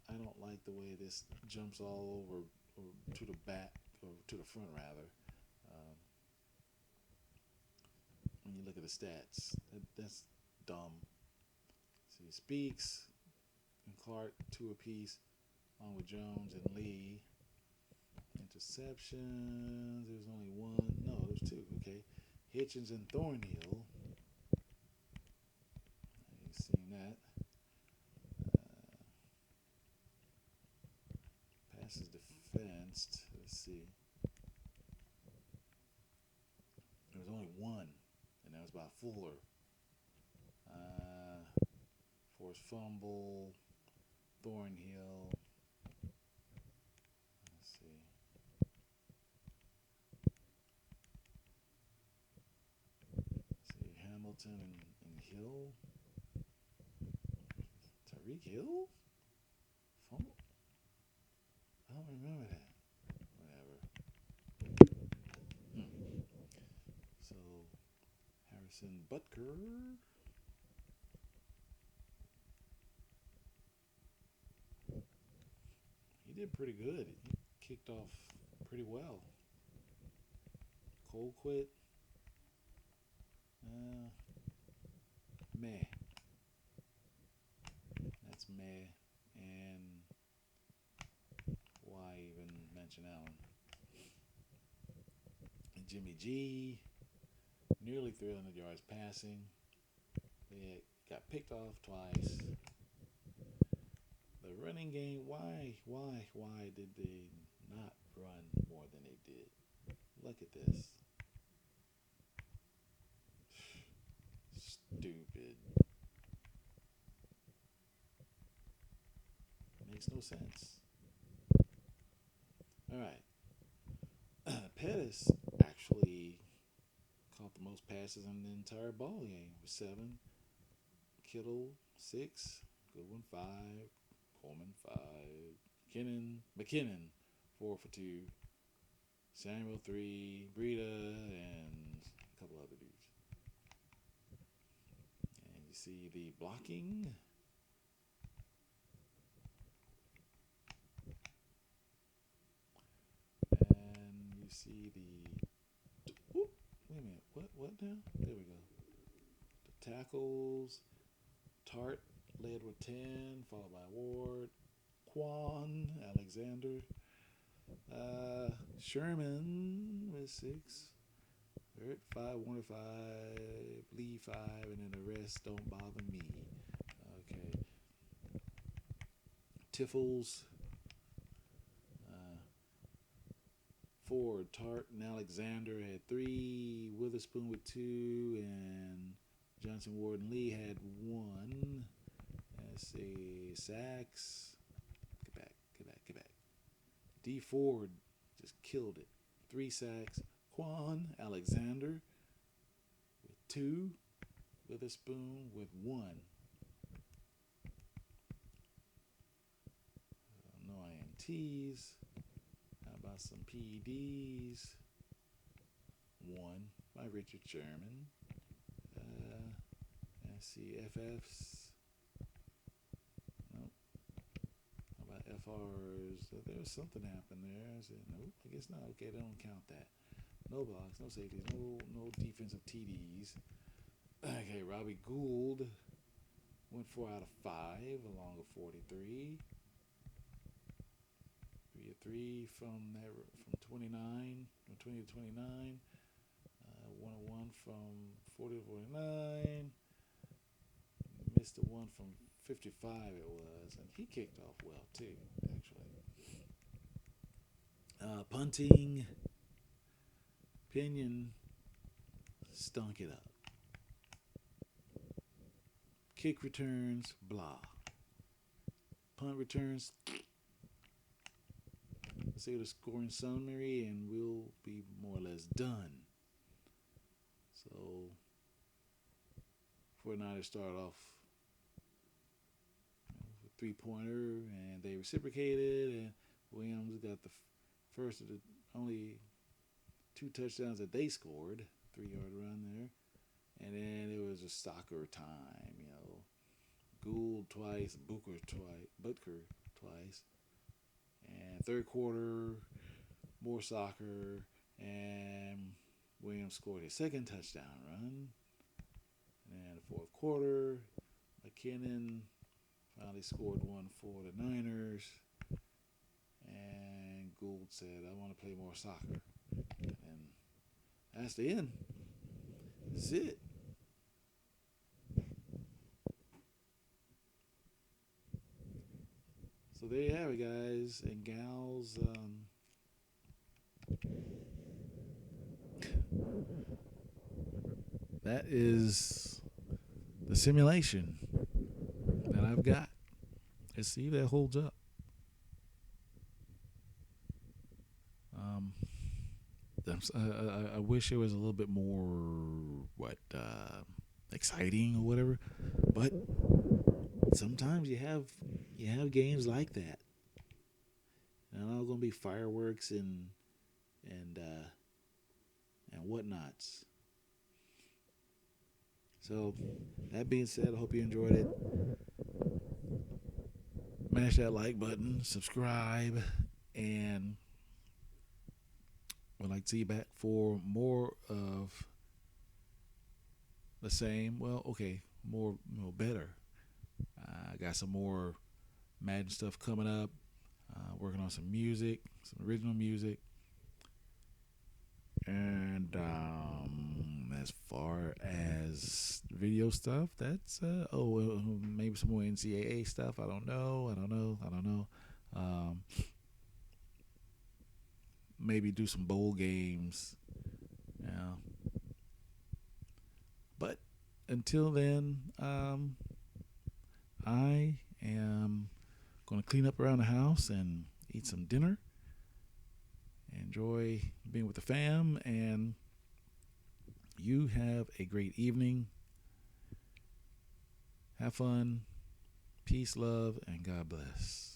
I don't like the way this jumps all over or to the back, or to the front rather. When you look at the stats, that's dumb. See, Speaks and Clark 2 apiece, along with Jones and Lee. Interceptions, there's only 1. No, there's 2. Okay. Hitchens and Thornhill. You've seen that. Passes defensed. Let's see. There was only 1, and that was by Fuller. Forced fumble, Thornhill. Let's see. Hamilton and Hill. Tyreek Hill? Fumble? I don't remember that. Whatever. So, Harrison Butker. He did pretty good. He kicked off pretty well. Cold quit. Meh. That's meh. And why even mention Allen? And Jimmy G, nearly 300 yards passing. They got picked off twice. The running game, why did they not run more than they did? Look at this. Makes no sense. All right. Pettis actually caught the most passes in the entire ball game with 7. Kittle 6. Goodwin 5. Coleman 5. McKinnon 4 for 2. Samuel 3. Breida and a couple other dudes. And you see the blocking. And you see the. Whoop, wait a minute. What now? There we go. The tackles. Tart led with 10, followed by Ward. Quan Alexander. Sherman with 6. Hurt 5, Warner 5, Lee 5, and then the rest don't bother me. Okay. Tiffles. Ford, Tart, and Alexander had 3. Witherspoon with 2, and Johnson, Ward, and Lee had 1. Let's see. Sacks. Get back. D. Ford just killed it. 3 sacks. Quan Alexander with 2. Witherspoon with 1. No INTs. How about some PEDs? 1 by Richard Sherman. Let's see. FFs. Nope. How about FRs? There was something happened there. I said, nope, I guess not. Okay, they don't count that. No blocks, no safeties, no defensive TDs. Okay, Robbie Gould went 4 out of 5 along with 43. 3 of 3 from 29, from 20 to 29. 1 of 1 from 40 to 49. Missed the one from 55 it was, and he kicked off well too, actually. Punting, Pinion stunk it up. Kick returns, blah. Punt returns. Let's see the scoring summary, and we'll be more or less done. So, 49ers start off with a 3-pointer, and they reciprocated, and Williams got the first of the only 2 touchdowns that they scored, 3-yard run there. And then it was a soccer time, Gould twice, Booker twice. And third quarter, more soccer, and Williams scored his second touchdown run. And the fourth quarter, McKinnon finally scored one for the Niners. And Gould said, I want to play more soccer. And that's the end. That's it. So there you have it, guys and gals. That is the simulation that I've got. Let's see if that holds up. I wish it was a little bit more exciting or whatever, but sometimes you have games like that. And all gonna be fireworks and whatnots. So that being said, I hope you enjoyed it. Mash that like button, subscribe, and would like to see you back for more of the same. Well, okay, more better. I got some more Madden stuff coming up. Working on some music, some original music. And as far as video stuff, that's maybe some more NCAA stuff. I don't know. Maybe do some bowl games. Yeah. But until then, I am going to going to clean up around the house and eat some dinner. Enjoy being with the fam, and you have a great evening. Have fun. Peace, love, and God bless.